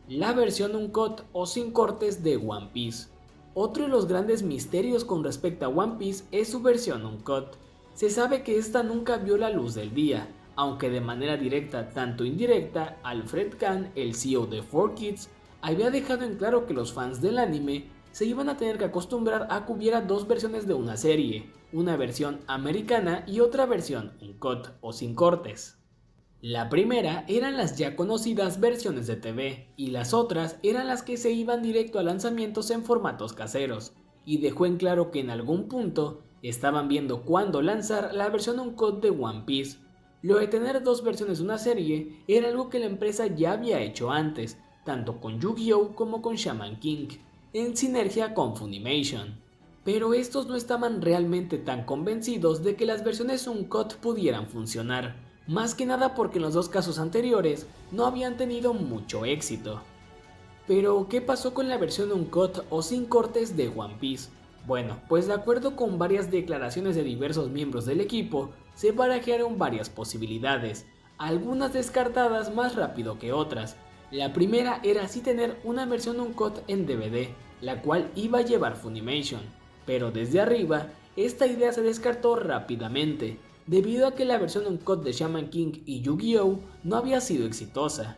La versión uncut o sin cortes de One Piece. Otro de los grandes misterios con respecto a One Piece es su versión uncut. Se sabe que esta nunca vio la luz del día, aunque de manera directa tanto indirecta, Alfred Kahn, el CEO de 4Kids, había dejado en claro que los fans del anime se iban a tener que acostumbrar a que hubiera dos versiones de una serie, una versión americana y otra versión uncut o sin cortes. La primera eran las ya conocidas versiones de TV y las otras eran las que se iban directo a lanzamientos en formatos caseros, y dejó en claro que en algún punto estaban viendo cuándo lanzar la versión uncut de One Piece. Lo de tener dos versiones de una serie era algo que la empresa ya había hecho antes, tanto con Yu-Gi-Oh como con Shaman King, en sinergia con Funimation. Pero estos no estaban realmente tan convencidos de que las versiones uncut pudieran funcionar, más que nada porque en los dos casos anteriores no habían tenido mucho éxito. Pero, ¿qué pasó con la versión uncut o sin cortes de One Piece? Bueno, pues de acuerdo con varias declaraciones de diversos miembros del equipo, se barajearon varias posibilidades, algunas descartadas más rápido que otras. La primera era así tener una versión uncut en DVD, la cual iba a llevar Funimation, pero desde arriba, esta idea se descartó rápidamente, debido a que la versión uncut de Shaman King y Yu-Gi-Oh no había sido exitosa.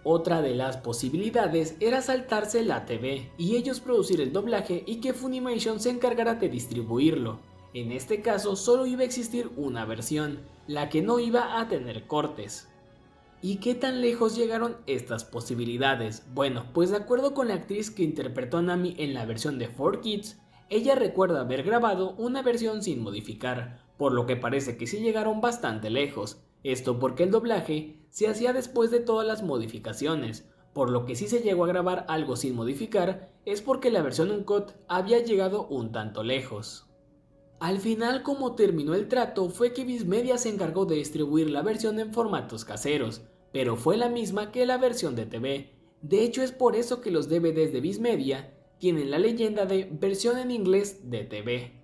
Otra de las posibilidades era saltarse la TV y ellos producir el doblaje y que Funimation se encargara de distribuirlo. En este caso solo iba a existir una versión, la que no iba a tener cortes. ¿Y qué tan lejos llegaron estas posibilidades? Bueno, pues de acuerdo con la actriz que interpretó a Nami en la versión de 4Kids, ella recuerda haber grabado una versión sin modificar, por lo que parece que sí llegaron bastante lejos. Esto porque el doblaje se hacía después de todas las modificaciones, por lo que si se llegó a grabar algo sin modificar es porque la versión uncut había llegado un tanto lejos. Al final, como terminó el trato fue que Viz Media se encargó de distribuir la versión en formatos caseros, pero fue la misma que la versión de TV. De hecho es por eso que los DVDs de Viz Media tienen la leyenda de versión en inglés de TV.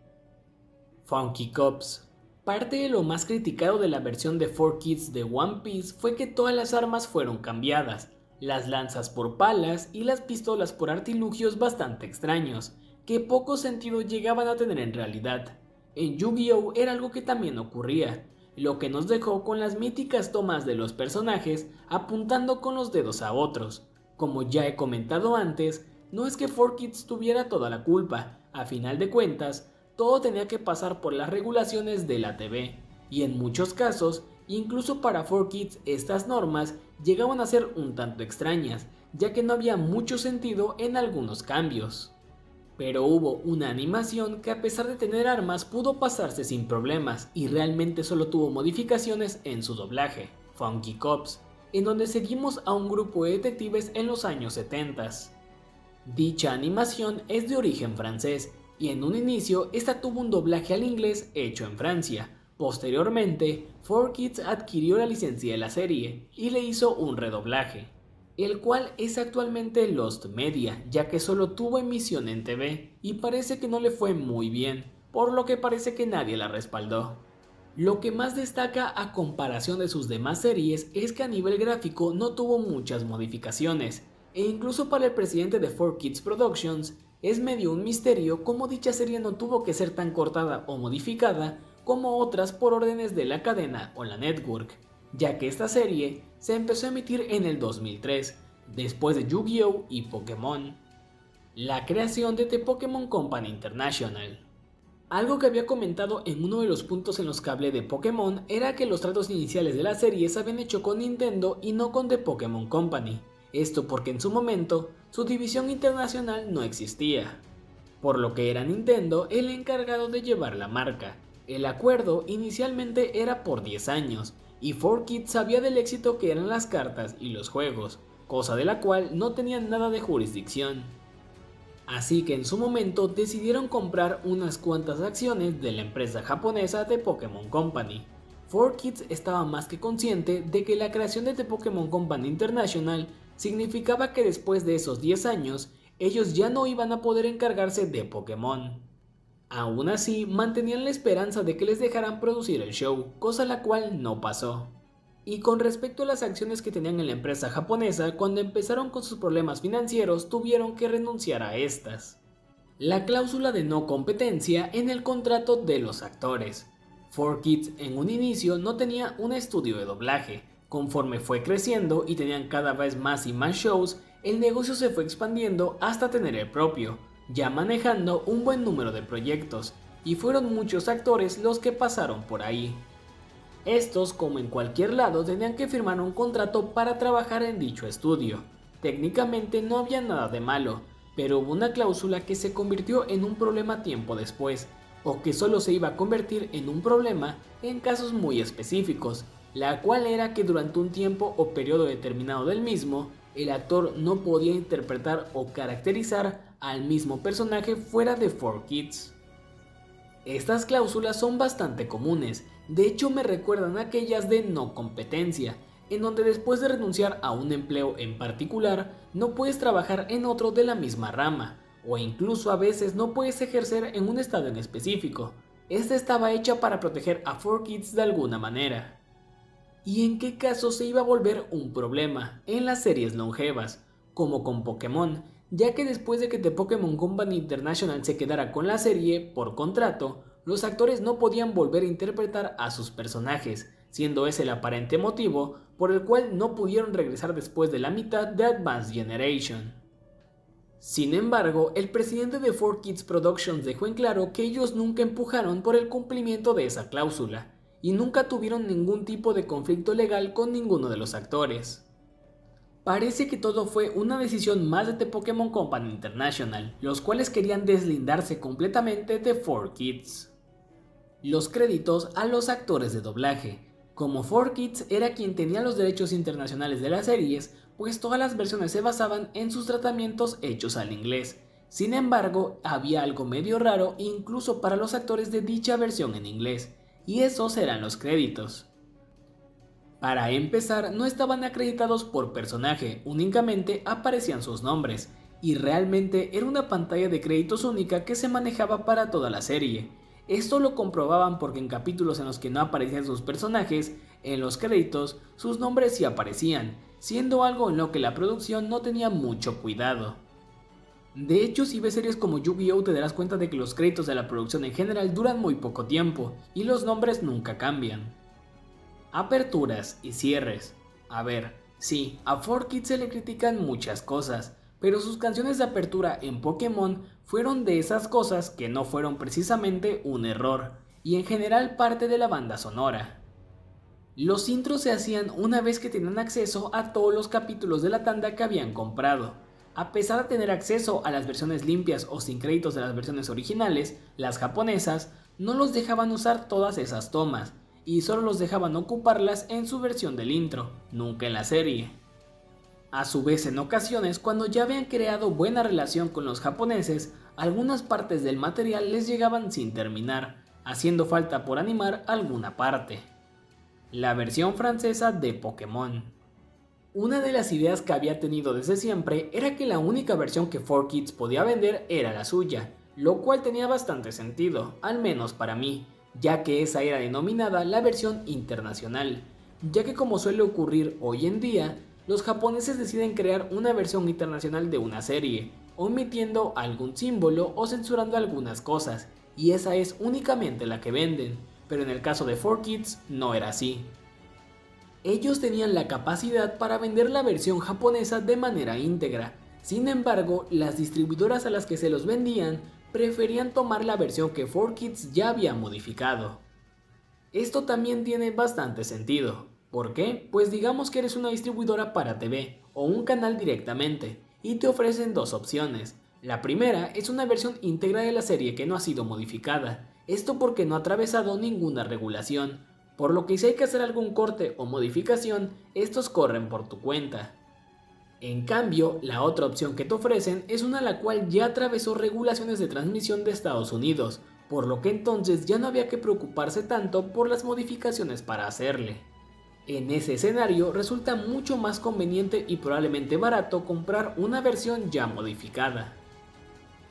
Funky Cops. Parte de lo más criticado de la versión de 4Kids de One Piece fue que todas las armas fueron cambiadas, las lanzas por palas y las pistolas por artilugios bastante extraños, que poco sentido llegaban a tener en realidad. En Yu-Gi-Oh era algo que también ocurría, lo que nos dejó con las míticas tomas de los personajes apuntando con los dedos a otros. Como ya he comentado antes, no es que 4Kids tuviera toda la culpa, a final de cuentas, todo tenía que pasar por las regulaciones de la TV, y en muchos casos, incluso para 4Kids estas normas llegaban a ser un tanto extrañas, ya que no había mucho sentido en algunos cambios. pero hubo una animación que, a pesar de tener armas, pudo pasarse sin problemas y realmente solo tuvo modificaciones en su doblaje, Funky Cops, en donde seguimos a un grupo de detectives en los años 70. Dicha animación es de origen francés y en un inicio esta tuvo un doblaje al inglés hecho en Francia. Posteriormente, 4Kids adquirió la licencia de la serie y le hizo un redoblaje, el cual es actualmente Lost Media, ya que solo tuvo emisión en TV y parece que no le fue muy bien, por lo que parece que nadie la respaldó. Lo que más destaca a comparación de sus demás series es que a nivel gráfico no tuvo muchas modificaciones, e incluso para el presidente de 4Kids Productions es medio un misterio cómo dicha serie no tuvo que ser tan cortada o modificada como otras por órdenes de la cadena o la network, ya que esta serie se empezó a emitir en el 2003, después de Yu-Gi-Oh! Y Pokémon. La creación de The Pokémon Company International. Algo que había comentado en uno de los puntos en los que hablé de Pokémon era que los tratos iniciales de la serie se habían hecho con Nintendo y no con The Pokémon Company, esto porque en su momento su división internacional no existía, por lo que era Nintendo el encargado de llevar la marca. El acuerdo inicialmente era por 10 años, y 4Kids sabía del éxito que eran las cartas y los juegos, cosa de la cual no tenían nada de jurisdicción. Así que en su momento decidieron comprar unas cuantas acciones de la empresa japonesa The Pokémon Company. 4Kids estaba más que consciente de que la creación de The Pokémon Company International significaba que después de esos 10 años, ellos ya no iban a poder encargarse de Pokémon. Aún así, mantenían la esperanza de que les dejaran producir el show, cosa la cual no pasó. Y con respecto a las acciones que tenían en la empresa japonesa, cuando empezaron con sus problemas financieros, tuvieron que renunciar a estas. La cláusula de no competencia en el contrato de los actores. 4Kids en un inicio no tenía un estudio de doblaje. Conforme fue creciendo y tenían cada vez más y más shows, el negocio se fue expandiendo hasta tener el propio, ya manejando un buen número de proyectos, y fueron muchos actores los que pasaron por ahí. Estos, como en cualquier lado, tenían que firmar un contrato para trabajar en dicho estudio. Técnicamente no había nada de malo, pero hubo una cláusula que se convirtió en un problema tiempo después, o que solo se iba a convertir en un problema en casos muy específicos, la cual era que durante un tiempo o periodo determinado del mismo, el actor no podía interpretar o caracterizar al mismo personaje fuera de 4Kids. Estas cláusulas son bastante comunes, de hecho me recuerdan a aquellas de no competencia, en donde después de renunciar a un empleo en particular, no puedes trabajar en otro de la misma rama, o incluso a veces no puedes ejercer en un estado en específico. Esta estaba hecha para proteger a 4Kids de alguna manera. ¿Y en qué caso se iba a volver un problema? En las series longevas, como con Pokémon, ya que después de que The Pokémon Company International se quedara con la serie por contrato, los actores no podían volver a interpretar a sus personajes, siendo ese el aparente motivo por el cual no pudieron regresar después de la mitad de Advanced Generation. Sin embargo, el presidente de 4Kids Productions dejó en claro que ellos nunca empujaron por el cumplimiento de esa cláusula, y nunca tuvieron ningún tipo de conflicto legal con ninguno de los actores. Parece que todo fue una decisión más de The Pokémon Company International, los cuales querían deslindarse completamente de 4Kids. Los créditos a los actores de doblaje. Como 4Kids era quien tenía los derechos internacionales de las series, pues todas las versiones se basaban en sus tratamientos hechos al inglés. Sin embargo, había algo medio raro incluso para los actores de dicha versión en inglés, y esos eran los créditos. Para empezar, no estaban acreditados por personaje, únicamente aparecían sus nombres, y realmente era una pantalla de créditos única que se manejaba para toda la serie. Esto lo comprobaban porque en capítulos en los que no aparecían sus personajes, en los créditos sus nombres sí aparecían, siendo algo en lo que la producción no tenía mucho cuidado. De hecho, si ves series como Yu-Gi-Oh! Te darás cuenta de que los créditos de la producción en general duran muy poco tiempo, y los nombres nunca cambian. Aperturas y cierres. A ver, sí, a 4Kids se le critican muchas cosas, pero sus canciones de apertura en Pokémon fueron de esas cosas que no fueron precisamente un error, y en general parte de la banda sonora. Los intros se hacían una vez que tenían acceso a todos los capítulos de la tanda que habían comprado, A pesar de tener acceso a las versiones limpias o sin créditos de las versiones originales, las japonesas no los dejaban usar todas esas tomas, y solo los dejaban ocuparlas en su versión del intro, nunca en la serie. A su vez, en ocasiones, cuando ya habían creado buena relación con los japoneses, algunas partes del material les llegaban sin terminar, haciendo falta por animar alguna parte. La versión francesa de Pokémon. Una de las ideas que había tenido desde siempre era que la única versión que 4Kids podía vender era la suya, lo cual tenía bastante sentido, al menos para mí, ya que esa era denominada la versión internacional, ya que como suele ocurrir hoy en día, los japoneses deciden crear una versión internacional de una serie, omitiendo algún símbolo o censurando algunas cosas, y esa es únicamente la que venden, pero en el caso de 4Kids no era así. Ellos tenían la capacidad para vender la versión japonesa de manera íntegra, sin embargo, las distribuidoras a las que se los vendían preferían tomar la versión que 4Kids ya había modificado. Esto también tiene bastante sentido. ¿Por qué? Pues digamos que eres una distribuidora para TV o un canal directamente y te ofrecen dos opciones. La primera es una versión íntegra de la serie que no ha sido modificada, esto porque no ha atravesado ninguna regulación, por lo que si hay que hacer algún corte o modificación, estos corren por tu cuenta. En cambio, la otra opción que te ofrecen es una la cual ya atravesó regulaciones de transmisión de Estados Unidos, por lo que entonces ya no había que preocuparse tanto por las modificaciones para hacerle. En ese escenario resulta mucho más conveniente y probablemente barato comprar una versión ya modificada.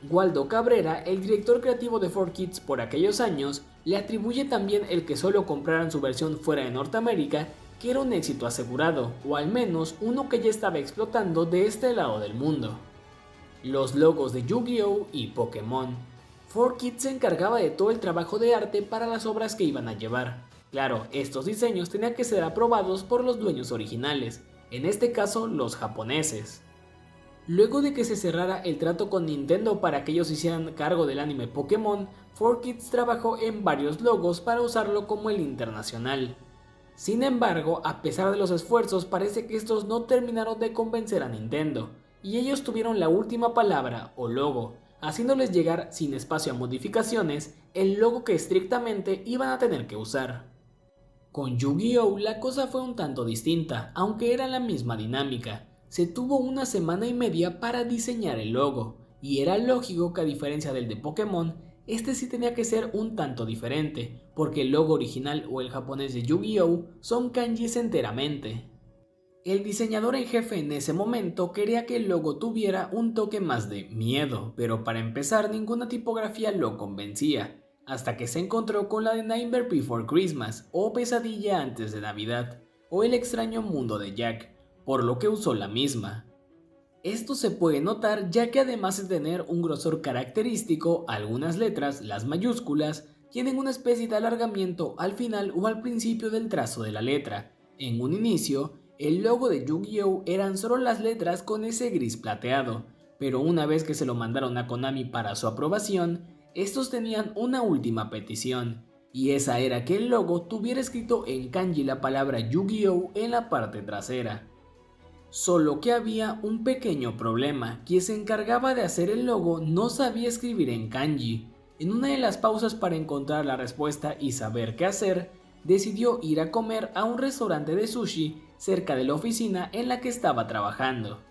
Waldo Cabrera, el director creativo de 4Kids por aquellos años, le atribuye también el que solo compraran su versión fuera de Norteamérica, que era un éxito asegurado, o al menos uno que ya estaba explotando de este lado del mundo. Los logos de Yu-Gi-Oh! Y Pokémon. 4Kids se encargaba de todo el trabajo de arte para las obras que iban a llevar. Claro, estos diseños tenían que ser aprobados por los dueños originales, en este caso los japoneses. Luego de que se cerrara el trato con Nintendo para que ellos hicieran cargo del anime Pokémon, 4Kids trabajó en varios logos para usarlo como el internacional. Sin embargo, a pesar de los esfuerzos, parece que estos no terminaron de convencer a Nintendo, y ellos tuvieron la última palabra o logo, haciéndoles llegar sin espacio a modificaciones el logo que estrictamente iban a tener que usar. Con Yu-Gi-Oh! La cosa fue un tanto distinta, aunque era la misma dinámica. Se tuvo una semana y media para diseñar el logo, y era lógico que a diferencia del de Pokémon, este sí tenía que ser un tanto diferente, porque el logo original o el japonés de Yu-Gi-Oh! Son kanjis enteramente. El diseñador en jefe en ese momento quería que el logo tuviera un toque más de miedo, pero para empezar ninguna tipografía lo convencía, hasta que se encontró con la de Nightmare Before Christmas o Pesadilla antes de Navidad, o El extraño mundo de Jack, por lo que usó la misma. Esto se puede notar ya que además de tener un grosor característico, algunas letras, las mayúsculas, tienen una especie de alargamiento al final o al principio del trazo de la letra. En un inicio, el logo de Yu-Gi-Oh! Eran solo las letras con ese gris plateado, pero una vez que se lo mandaron a Konami para su aprobación, estos tenían una última petición, y esa era que el logo tuviera escrito en kanji la palabra Yu-Gi-Oh! En la parte trasera. Solo que había un pequeño problema, quien se encargaba de hacer el logo no sabía escribir en kanji. En una de las pausas para encontrar la respuesta y saber qué hacer, decidió ir a comer a un restaurante de sushi cerca de la oficina en la que estaba trabajando.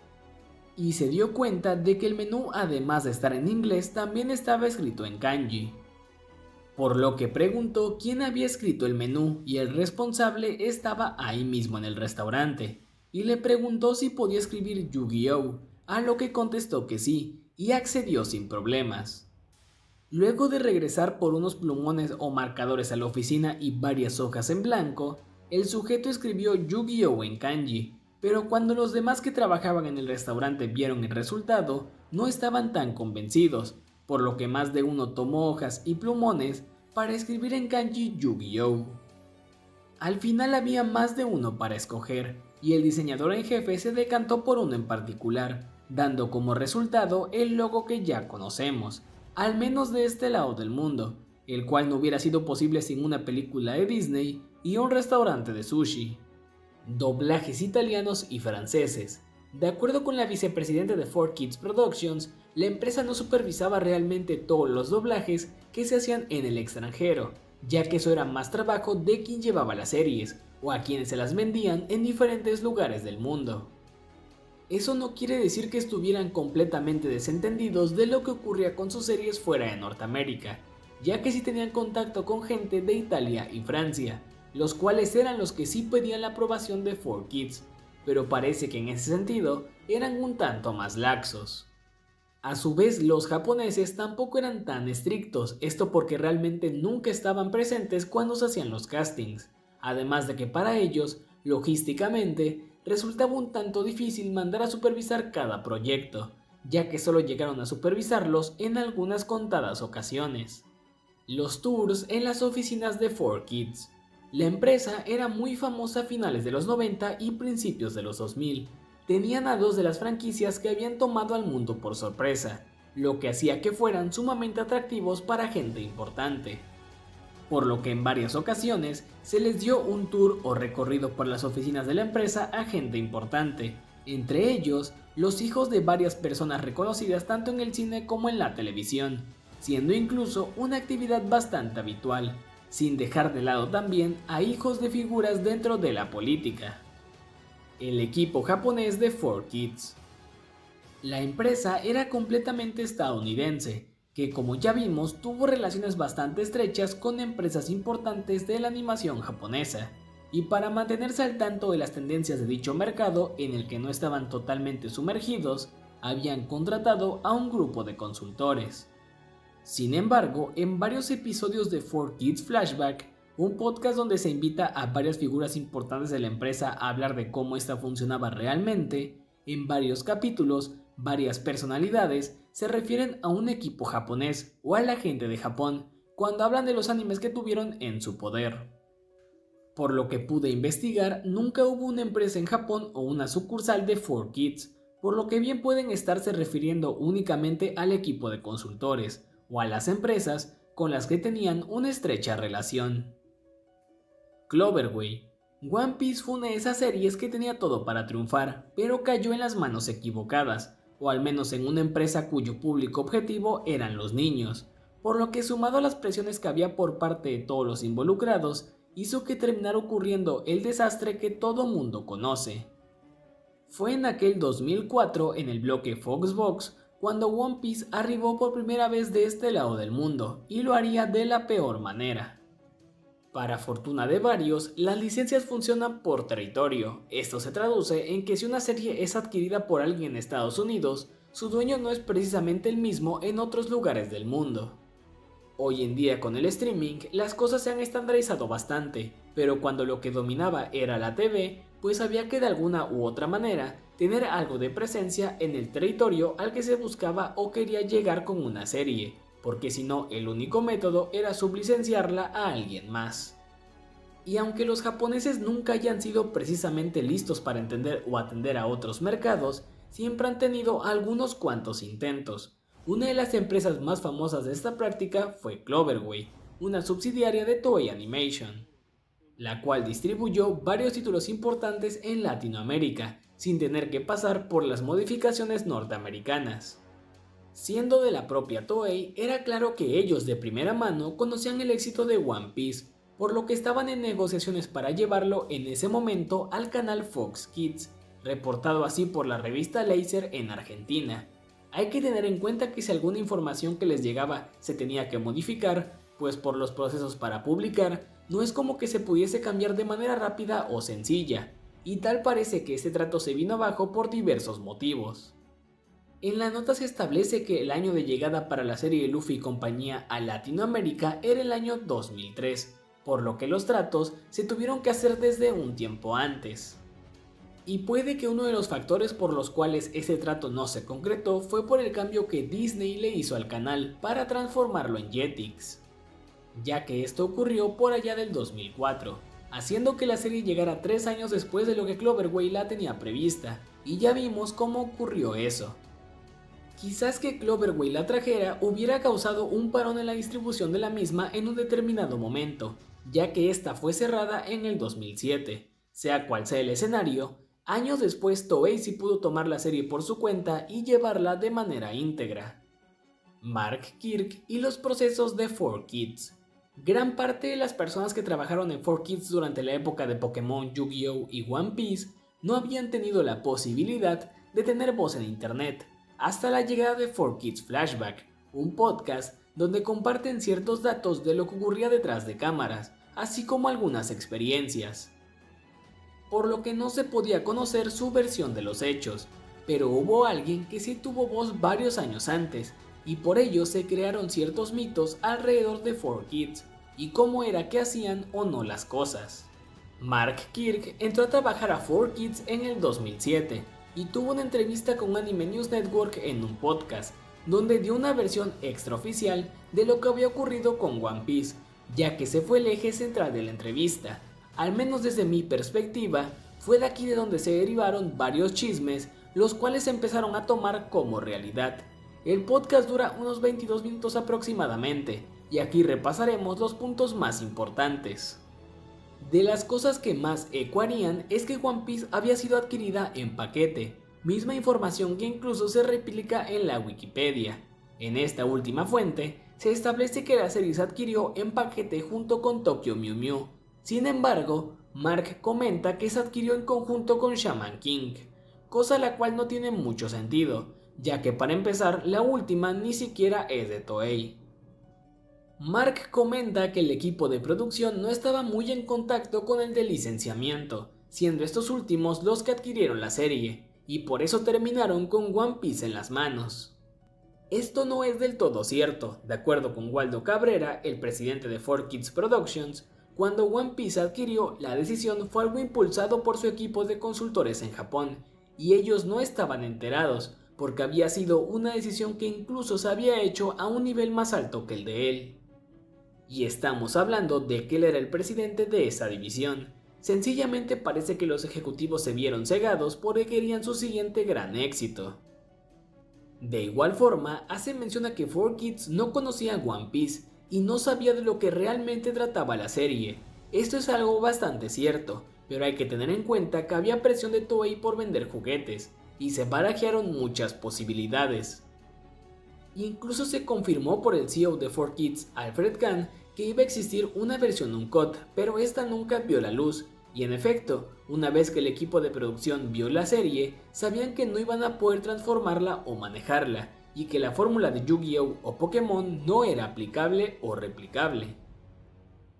Y se dio cuenta de que el menú, además de estar en inglés, también estaba escrito en kanji. Por lo que preguntó quién había escrito el menú y el responsable estaba ahí mismo en el restaurante, y le preguntó si podía escribir Yu-Gi-Oh!, a lo que contestó que sí, y accedió sin problemas. Luego de regresar por unos plumones o marcadores a la oficina y varias hojas en blanco, el sujeto escribió Yu-Gi-Oh! En kanji, pero cuando los demás que trabajaban en el restaurante vieron el resultado, no estaban tan convencidos, por lo que más de uno tomó hojas y plumones para escribir en kanji Yu-Gi-Oh! Al final había más de uno para escoger, y el diseñador en jefe se decantó por uno en particular, dando como resultado el logo que ya conocemos, al menos de este lado del mundo, el cual no hubiera sido posible sin una película de Disney y un restaurante de sushi. Doblajes italianos y franceses. De acuerdo con la vicepresidenta de 4Kids Productions, la empresa no supervisaba realmente todos los doblajes que se hacían en el extranjero, ya que eso era más trabajo de quien llevaba las series, o a quienes se las vendían en diferentes lugares del mundo. Eso no quiere decir que estuvieran completamente desentendidos de lo que ocurría con sus series fuera de Norteamérica, ya que sí tenían contacto con gente de Italia y Francia, los cuales eran los que sí pedían la aprobación de 4Kids, pero parece que en ese sentido eran un tanto más laxos. A su vez, los japoneses tampoco eran tan estrictos, esto porque realmente nunca estaban presentes cuando se hacían los castings, además de que para ellos, logísticamente, resultaba un tanto difícil mandar a supervisar cada proyecto, ya que solo llegaron a supervisarlos en algunas contadas ocasiones. Los tours en las oficinas de 4Kids. La empresa era muy famosa a finales de los 90 y principios de los 2000. Tenían a dos de las franquicias que habían tomado al mundo por sorpresa, lo que hacía que fueran sumamente atractivos para gente importante. Por lo que en varias ocasiones se les dio un tour o recorrido por las oficinas de la empresa a gente importante, entre ellos los hijos de varias personas reconocidas tanto en el cine como en la televisión, siendo incluso una actividad bastante habitual, sin dejar de lado también a hijos de figuras dentro de la política. El equipo japonés de 4Kids. La empresa era completamente estadounidense, que como ya vimos tuvo relaciones bastante estrechas con empresas importantes de la animación japonesa, y para mantenerse al tanto de las tendencias de dicho mercado en el que no estaban totalmente sumergidos, habían contratado a un grupo de consultores. Sin embargo, en varios episodios de 4Kids Flashback, un podcast donde se invita a varias figuras importantes de la empresa a hablar de cómo esta funcionaba realmente, en varios capítulos, varias personalidades se refieren a un equipo japonés o a la gente de Japón cuando hablan de los animes que tuvieron en su poder. Por lo que pude investigar, nunca hubo una empresa en Japón o una sucursal de 4Kids, por lo que bien pueden estarse refiriendo únicamente al equipo de consultores o a las empresas con las que tenían una estrecha relación. Cloverway. One Piece fue una de esas series que tenía todo para triunfar, pero cayó en las manos equivocadas, o al menos en una empresa cuyo público objetivo eran los niños, por lo que sumado a las presiones que había por parte de todos los involucrados, hizo que terminara ocurriendo el desastre que todo mundo conoce. Fue en aquel 2004 en el bloque Foxbox cuando One Piece arribó por primera vez de este lado del mundo, y lo haría de la peor manera. Para fortuna de varios, las licencias funcionan por territorio. Esto se traduce en que si una serie es adquirida por alguien en Estados Unidos, su dueño no es precisamente el mismo en otros lugares del mundo. Hoy en día con el streaming, las cosas se han estandarizado bastante, pero cuando lo que dominaba era la TV, pues había que de alguna u otra manera tener algo de presencia en el territorio al que se buscaba o quería llegar con una serie, porque si no el único método era sublicenciarla a alguien más. Y aunque los japoneses nunca hayan sido precisamente listos para entender o atender a otros mercados, siempre han tenido algunos cuantos intentos. Una de las empresas más famosas de esta práctica fue Cloverway, una subsidiaria de Toei Animation, la cual distribuyó varios títulos importantes en Latinoamérica, sin tener que pasar por las modificaciones norteamericanas. Siendo de la propia Toei, era claro que ellos de primera mano conocían el éxito de One Piece, por lo que estaban en negociaciones para llevarlo en ese momento al canal Fox Kids, reportado así por la revista Laser en Argentina. Hay que tener en cuenta que si alguna información que les llegaba se tenía que modificar, pues por los procesos para publicar, no es como que se pudiese cambiar de manera rápida o sencilla, y tal parece que este trato se vino abajo por diversos motivos. En la nota se establece que el año de llegada para la serie Luffy y compañía a Latinoamérica era el año 2003, por lo que los tratos se tuvieron que hacer desde un tiempo antes. Y puede que uno de los factores por los cuales ese trato no se concretó fue por el cambio que Disney le hizo al canal para transformarlo en Jetix, ya que esto ocurrió por allá del 2004, haciendo que la serie llegara 3 años después de lo que Cloverway la tenía prevista, y ya vimos cómo ocurrió eso. Quizás que Cloverway la trajera hubiera causado un parón en la distribución de la misma en un determinado momento, ya que esta fue cerrada en el 2007. Sea cual sea el escenario, Años después, Toei sí pudo tomar la serie por su cuenta y llevarla de manera íntegra. Mark Kirk y los procesos de 4Kids. Gran parte de las personas que trabajaron en 4Kids durante la época de Pokémon, Yu-Gi-Oh! Y One Piece no habían tenido la posibilidad de tener voz en internet, hasta la llegada de 4Kids Flashback, un podcast donde comparten ciertos datos de lo que ocurría detrás de cámaras, así como algunas experiencias. Por lo que no se podía conocer su versión de los hechos, pero hubo alguien que sí tuvo voz varios años antes, y por ello se crearon ciertos mitos alrededor de 4Kids y cómo era que hacían o no las cosas. Mark Kirk entró a trabajar a 4Kids en el 2007 y tuvo una entrevista con Anime News Network en un podcast, donde dio una versión extraoficial de lo que había ocurrido con One Piece, ya que ese fue el eje central de la entrevista. Al menos desde mi perspectiva, fue de aquí de donde se derivaron varios chismes, los cuales se empezaron a tomar como realidad. El podcast dura unos 22 minutos aproximadamente, y aquí repasaremos los puntos más importantes. De las cosas que más ecuarían es que One Piece había sido adquirida en paquete, misma información que incluso se replica en la Wikipedia. En esta última fuente, se establece que la serie se adquirió en paquete junto con Tokyo Mew Mew. Sin embargo, Mark comenta que se adquirió en conjunto con Shaman King, cosa la cual no tiene mucho sentido, ya que para empezar la última ni siquiera es de Toei. Mark comenta que el equipo de producción no estaba muy en contacto con el de licenciamiento, siendo estos últimos los que adquirieron la serie, y por eso terminaron con One Piece en las manos. Esto no es del todo cierto. De acuerdo con Waldo Cabrera, el presidente de 4Kids Productions, cuando One Piece adquirió, la decisión fue algo impulsado por su equipo de consultores en Japón, y ellos no estaban enterados, porque había sido una decisión que incluso se había hecho a un nivel más alto que el de él. Y estamos hablando de que él era el presidente de esa división. Sencillamente parece que los ejecutivos se vieron cegados porque querían su siguiente gran éxito. De igual forma, hace mención a que 4Kids no conocía One Piece y no sabía de lo que realmente trataba la serie. Esto es algo bastante cierto, pero hay que tener en cuenta que había presión de Toei por vender juguetes, y se barajearon muchas posibilidades. Incluso se confirmó por el CEO de 4Kids, Alfred Kahn, que iba a existir una versión uncut, pero esta nunca vio la luz, y en efecto, una vez que el equipo de producción vio la serie, sabían que no iban a poder transformarla o manejarla, y que la fórmula de Yu-Gi-Oh! O Pokémon no era aplicable o replicable.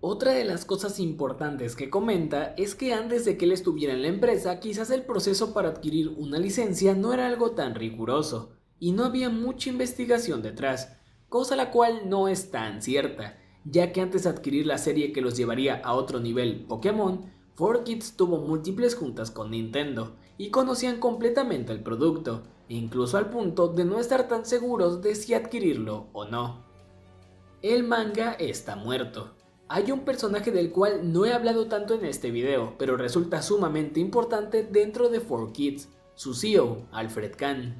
Otra de las cosas importantes que comenta es que antes de que él estuviera en la empresa, quizás el proceso para adquirir una licencia no era algo tan riguroso, y no había mucha investigación detrás, cosa la cual no es tan cierta, ya que antes de adquirir la serie que los llevaría a otro nivel Pokémon, 4Kids tuvo múltiples juntas con Nintendo, y conocían completamente el producto, incluso al punto de no estar tan seguros de si adquirirlo o no. El manga está muerto. Hay un personaje del cual no he hablado tanto en este video, pero resulta sumamente importante dentro de 4Kids, su CEO, Alfred Kahn.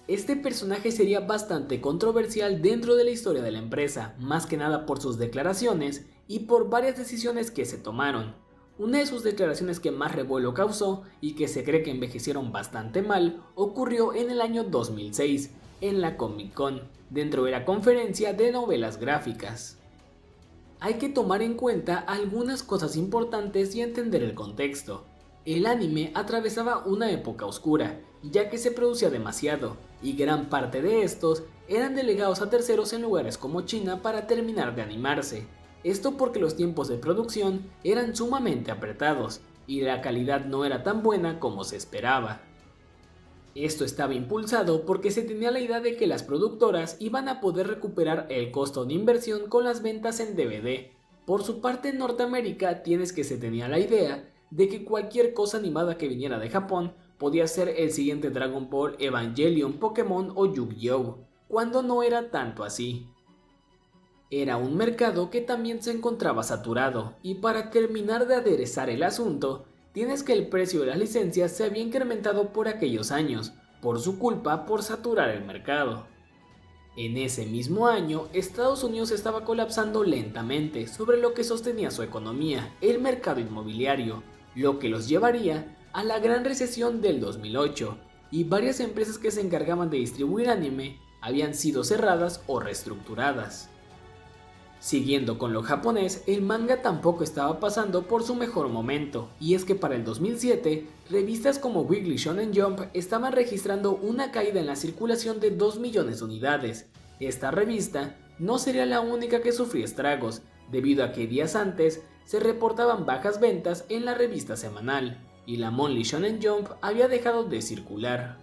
Este personaje sería bastante controversial dentro de la historia de la empresa, más que nada por sus declaraciones y por varias decisiones que se tomaron. Una de sus declaraciones que más revuelo causó y que se cree que envejecieron bastante mal ocurrió en el año 2006, en la Comic Con, dentro de la conferencia de novelas gráficas. Hay que tomar en cuenta algunas cosas importantes y entender el contexto. El anime atravesaba una época oscura, ya que se producía demasiado, y gran parte de estos eran delegados a terceros en lugares como China para terminar de animarse. Esto porque los tiempos de producción eran sumamente apretados, y la calidad no era tan buena como se esperaba. Esto estaba impulsado porque se tenía la idea de que las productoras iban a poder recuperar el costo de inversión con las ventas en DVD. Por su parte en Norteamérica tienes que se tenía la idea de que cualquier cosa animada que viniera de Japón podía ser el siguiente Dragon Ball, Evangelion, Pokémon o Yu-Gi-Oh!, cuando no era tanto así. Era un mercado que también se encontraba saturado, y para terminar de aderezar el asunto, tienes que el precio de las licencias se había incrementado por aquellos años, por su culpa por saturar el mercado. En ese mismo año, Estados Unidos estaba colapsando lentamente sobre lo que sostenía su economía, el mercado inmobiliario, lo que los llevaría a la gran recesión del 2008, y varias empresas que se encargaban de distribuir anime habían sido cerradas o reestructuradas. Siguiendo con lo japonés, el manga tampoco estaba pasando por su mejor momento, y es que para el 2007, revistas como Weekly Shonen Jump estaban registrando una caída en la circulación de 2 millones de unidades. Esta revista no sería la única que sufría estragos, debido a que días antes se reportaban bajas ventas en la revista semanal, y la Monthly Shonen Jump había dejado de circular.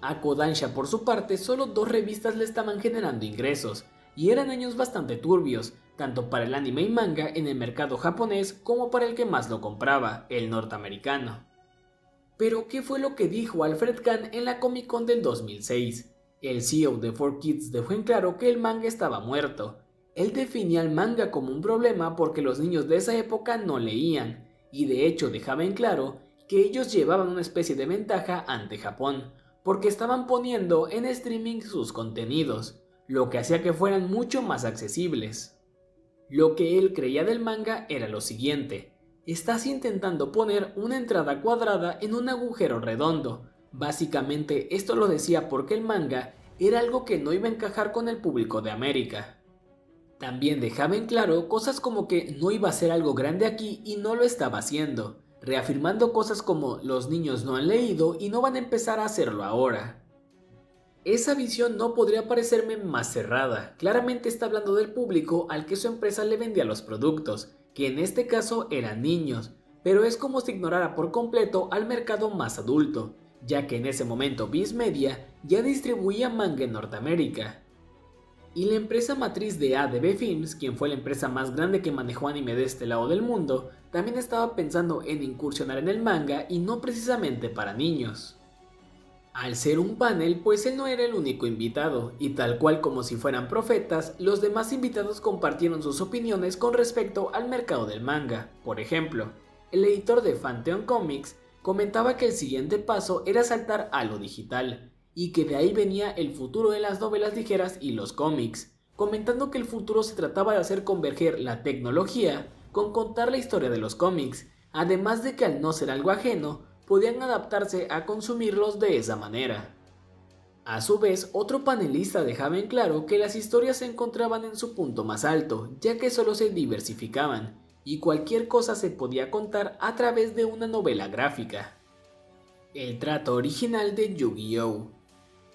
A Kodansha por su parte, solo 2 revistas le estaban generando ingresos, y eran años bastante turbios, tanto para el anime y manga en el mercado japonés como para el que más lo compraba, el norteamericano. Pero ¿qué fue lo que dijo Alfred Kahn en la Comic Con del 2006? El CEO de 4Kids dejó en claro que el manga estaba muerto. Él definía el manga como un problema porque los niños de esa época no leían, y de hecho dejaba en claro que ellos llevaban una especie de ventaja ante Japón, porque estaban poniendo en streaming sus contenidos, lo que hacía que fueran mucho más accesibles. Lo que él creía del manga era lo siguiente: estás intentando poner una entrada cuadrada en un agujero redondo. Básicamente esto lo decía porque el manga era algo que no iba a encajar con el público de América. También dejaba en claro cosas como que no iba a ser algo grande aquí y no lo estaba haciendo, reafirmando cosas como los niños no han leído y no van a empezar a hacerlo ahora. Esa visión no podría parecerme más cerrada. Claramente está hablando del público al que su empresa le vendía los productos, que en este caso eran niños, pero es como si ignorara por completo al mercado más adulto, ya que en ese momento Viz Media ya distribuía manga en Norteamérica. Y la empresa matriz de ADB Films, quien fue la empresa más grande que manejó anime de este lado del mundo, también estaba pensando en incursionar en el manga y no precisamente para niños. Al ser un panel, pues él no era el único invitado, y tal cual como si fueran profetas, los demás invitados compartieron sus opiniones con respecto al mercado del manga. Por ejemplo, el editor de Fantheon Comics comentaba que el siguiente paso era saltar a lo digital, y que de ahí venía el futuro de las novelas ligeras y los cómics, comentando que el futuro se trataba de hacer converger la tecnología con contar la historia de los cómics, además de que al no ser algo ajeno, podían adaptarse a consumirlos de esa manera. A su vez, otro panelista dejaba en claro que las historias se encontraban en su punto más alto, ya que solo se diversificaban, y cualquier cosa se podía contar a través de una novela gráfica. El trato original de Yu-Gi-Oh!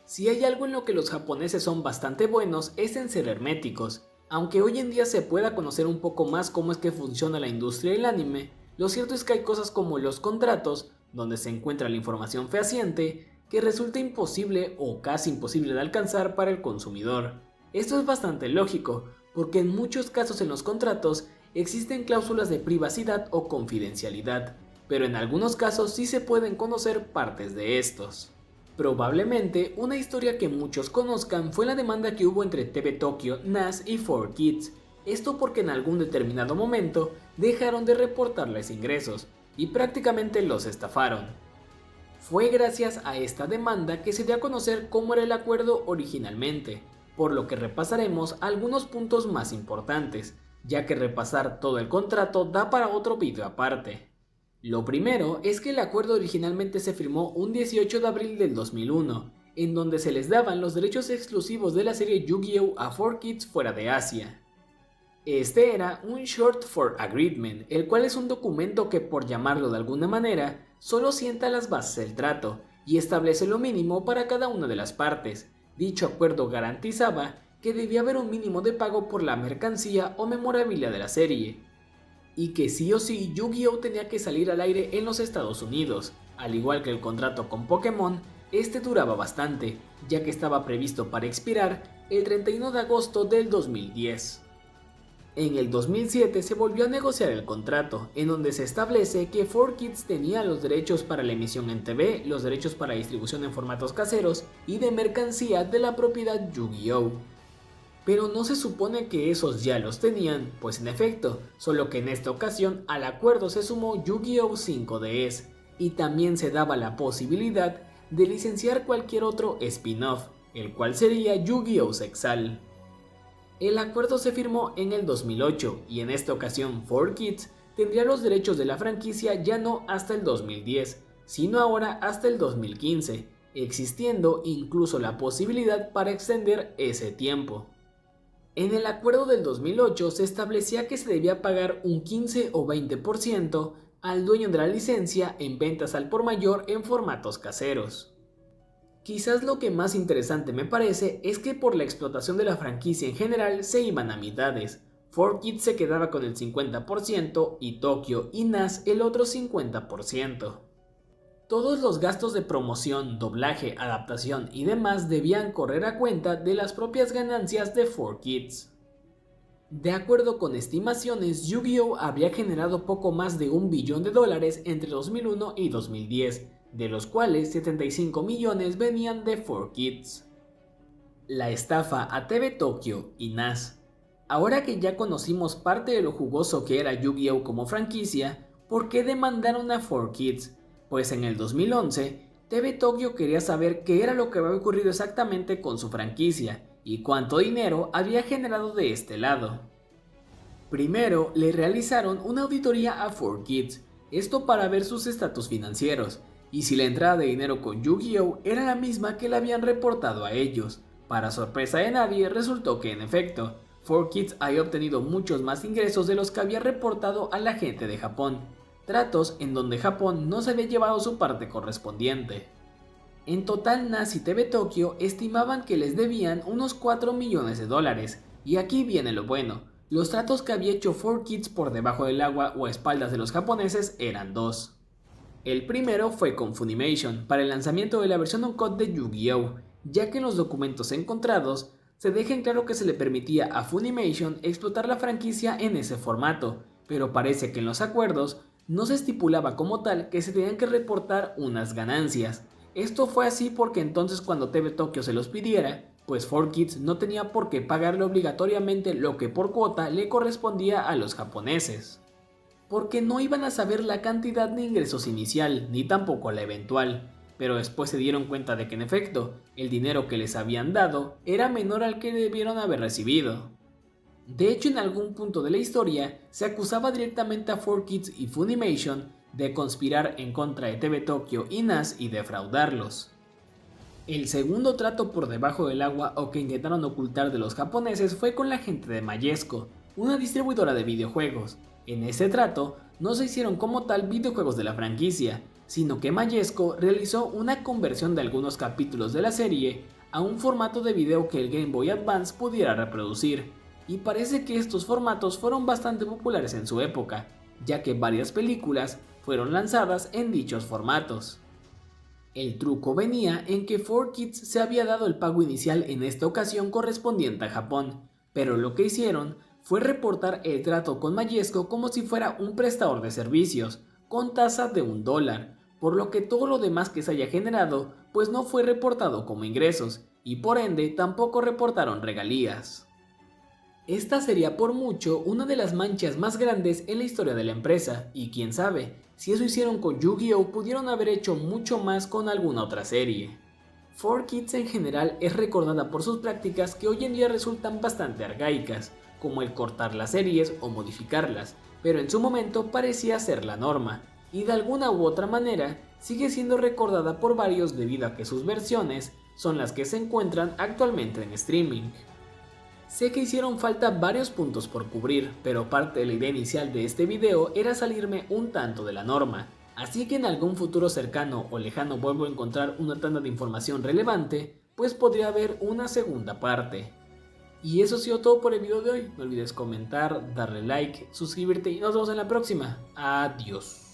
Si hay algo en lo que los japoneses son bastante buenos es en ser herméticos. Aunque hoy en día se pueda conocer un poco más cómo es que funciona la industria del anime, lo cierto es que hay cosas como los contratos, donde se encuentra la información fehaciente, que resulta imposible o casi imposible de alcanzar para el consumidor. Esto es bastante lógico, porque en muchos casos en los contratos existen cláusulas de privacidad o confidencialidad, pero en algunos casos sí se pueden conocer partes de estos. Probablemente una historia que muchos conozcan fue la demanda que hubo entre TV Tokyo, NAS y 4Kids, esto porque en algún determinado momento dejaron de reportarles ingresos, y prácticamente los estafaron. Fue gracias a esta demanda que se dio a conocer cómo era el acuerdo originalmente, por lo que repasaremos algunos puntos más importantes, ya que repasar todo el contrato da para otro video aparte. Lo primero es que el acuerdo originalmente se firmó un 18 de abril del 2001, en donde se les daban los derechos exclusivos de la serie Yu-Gi-Oh! A 4Kids fuera de Asia. Este era un Short for Agreement, el cual es un documento que, por llamarlo de alguna manera, solo sienta las bases del trato y establece lo mínimo para cada una de las partes. Dicho acuerdo garantizaba que debía haber un mínimo de pago por la mercancía o memorabilia de la serie, y que sí o sí Yu-Gi-Oh! Tenía que salir al aire en los Estados Unidos. Al igual que el contrato con Pokémon, este duraba bastante, ya que estaba previsto para expirar el 31 de agosto del 2010. En el 2007 se volvió a negociar el contrato, en donde se establece que 4Kids tenía los derechos para la emisión en TV, los derechos para distribución en formatos caseros y de mercancía de la propiedad Yu-Gi-Oh! Pero no se supone que esos ya los tenían, pues en efecto, solo que en esta ocasión al acuerdo se sumó Yu-Gi-Oh! 5DS, y también se daba la posibilidad de licenciar cualquier otro spin-off, el cual sería Yu-Gi-Oh! Sexal. El acuerdo se firmó en el 2008 y en esta ocasión 4Kids tendría los derechos de la franquicia ya no hasta el 2010, sino ahora hasta el 2015, existiendo incluso la posibilidad para extender ese tiempo. En el acuerdo del 2008 se establecía que se debía pagar un 15 o 20% al dueño de la licencia en ventas al por mayor en formatos caseros. Quizás lo que más interesante me parece es que por la explotación de la franquicia en general se iban a mitades. 4Kids se quedaba con el 50% y Tokyo y NAS el otro 50%. Todos los gastos de promoción, doblaje, adaptación y demás debían correr a cuenta de las propias ganancias de 4Kids. De acuerdo con estimaciones, Yu-Gi-Oh! Habría generado poco más de $1 billón entre 2001 y 2010, de los cuales 75 millones venían de 4Kids. La estafa a TV Tokyo y NAS. Ahora que ya conocimos parte de lo jugoso que era Yu-Gi-Oh! Como franquicia, ¿por qué demandaron a 4Kids? Pues en el 2011, TV Tokyo quería saber qué era lo que había ocurrido exactamente con su franquicia y cuánto dinero había generado de este lado. Primero, le realizaron una auditoría a 4Kids, esto para ver sus estatus financieros, y si la entrada de dinero con Yu-Gi-Oh! Era la misma que le habían reportado a ellos. Para sorpresa de nadie, resultó que en efecto, 4Kids había obtenido muchos más ingresos de los que había reportado a la gente de Japón, tratos en donde Japón no se había llevado su parte correspondiente. En total, NAS y TV Tokyo estimaban que les debían unos $4 millones, y aquí viene lo bueno, los tratos que había hecho 4Kids por debajo del agua o a espaldas de los japoneses eran dos. El primero fue con Funimation, para el lanzamiento de la versión uncut de Yu-Gi-Oh!, ya que en los documentos encontrados se deja en claro que se le permitía a Funimation explotar la franquicia en ese formato, pero parece que en los acuerdos no se estipulaba como tal que se tenían que reportar unas ganancias. Esto fue así porque entonces cuando TV Tokyo se los pidiera, pues 4Kids no tenía por qué pagarle obligatoriamente lo que por cuota le correspondía a los japoneses, porque no iban a saber la cantidad de ingresos inicial, ni tampoco la eventual, pero después se dieron cuenta de que en efecto, el dinero que les habían dado era menor al que debieron haber recibido. De hecho, en algún punto de la historia, se acusaba directamente a 4Kids y Funimation de conspirar en contra de TV Tokyo y NAS y defraudarlos. El segundo trato por debajo del agua o que intentaron ocultar de los japoneses fue con la gente de Majesco, una distribuidora de videojuegos. En ese trato, no se hicieron como tal videojuegos de la franquicia, sino que Majesco realizó una conversión de algunos capítulos de la serie a un formato de video que el Game Boy Advance pudiera reproducir, y parece que estos formatos fueron bastante populares en su época, ya que varias películas fueron lanzadas en dichos formatos. El truco venía en que 4Kids se había dado el pago inicial en esta ocasión correspondiente a Japón, pero lo que hicieron fue reportar el trato con Majesco como si fuera un prestador de servicios, con tasa de $1, por lo que todo lo demás que se haya generado pues no fue reportado como ingresos, y por ende tampoco reportaron regalías. Esta sería por mucho una de las manchas más grandes en la historia de la empresa, y quién sabe, si eso hicieron con Yu-Gi-Oh! Pudieron haber hecho mucho más con alguna otra serie. 4Kids en general es recordada por sus prácticas que hoy en día resultan bastante arcaicas, como el cortar las series o modificarlas, pero en su momento parecía ser la norma, y de alguna u otra manera sigue siendo recordada por varios debido a que sus versiones son las que se encuentran actualmente en streaming. Sé que hicieron falta varios puntos por cubrir, pero parte de la idea inicial de este video era salirme un tanto de la norma, así que en algún futuro cercano o lejano vuelvo a encontrar una tanda de información relevante, pues podría haber una segunda parte. Y eso ha sido todo por el video de hoy, no olvides comentar, darle like, suscribirte y nos vemos en la próxima. Adiós.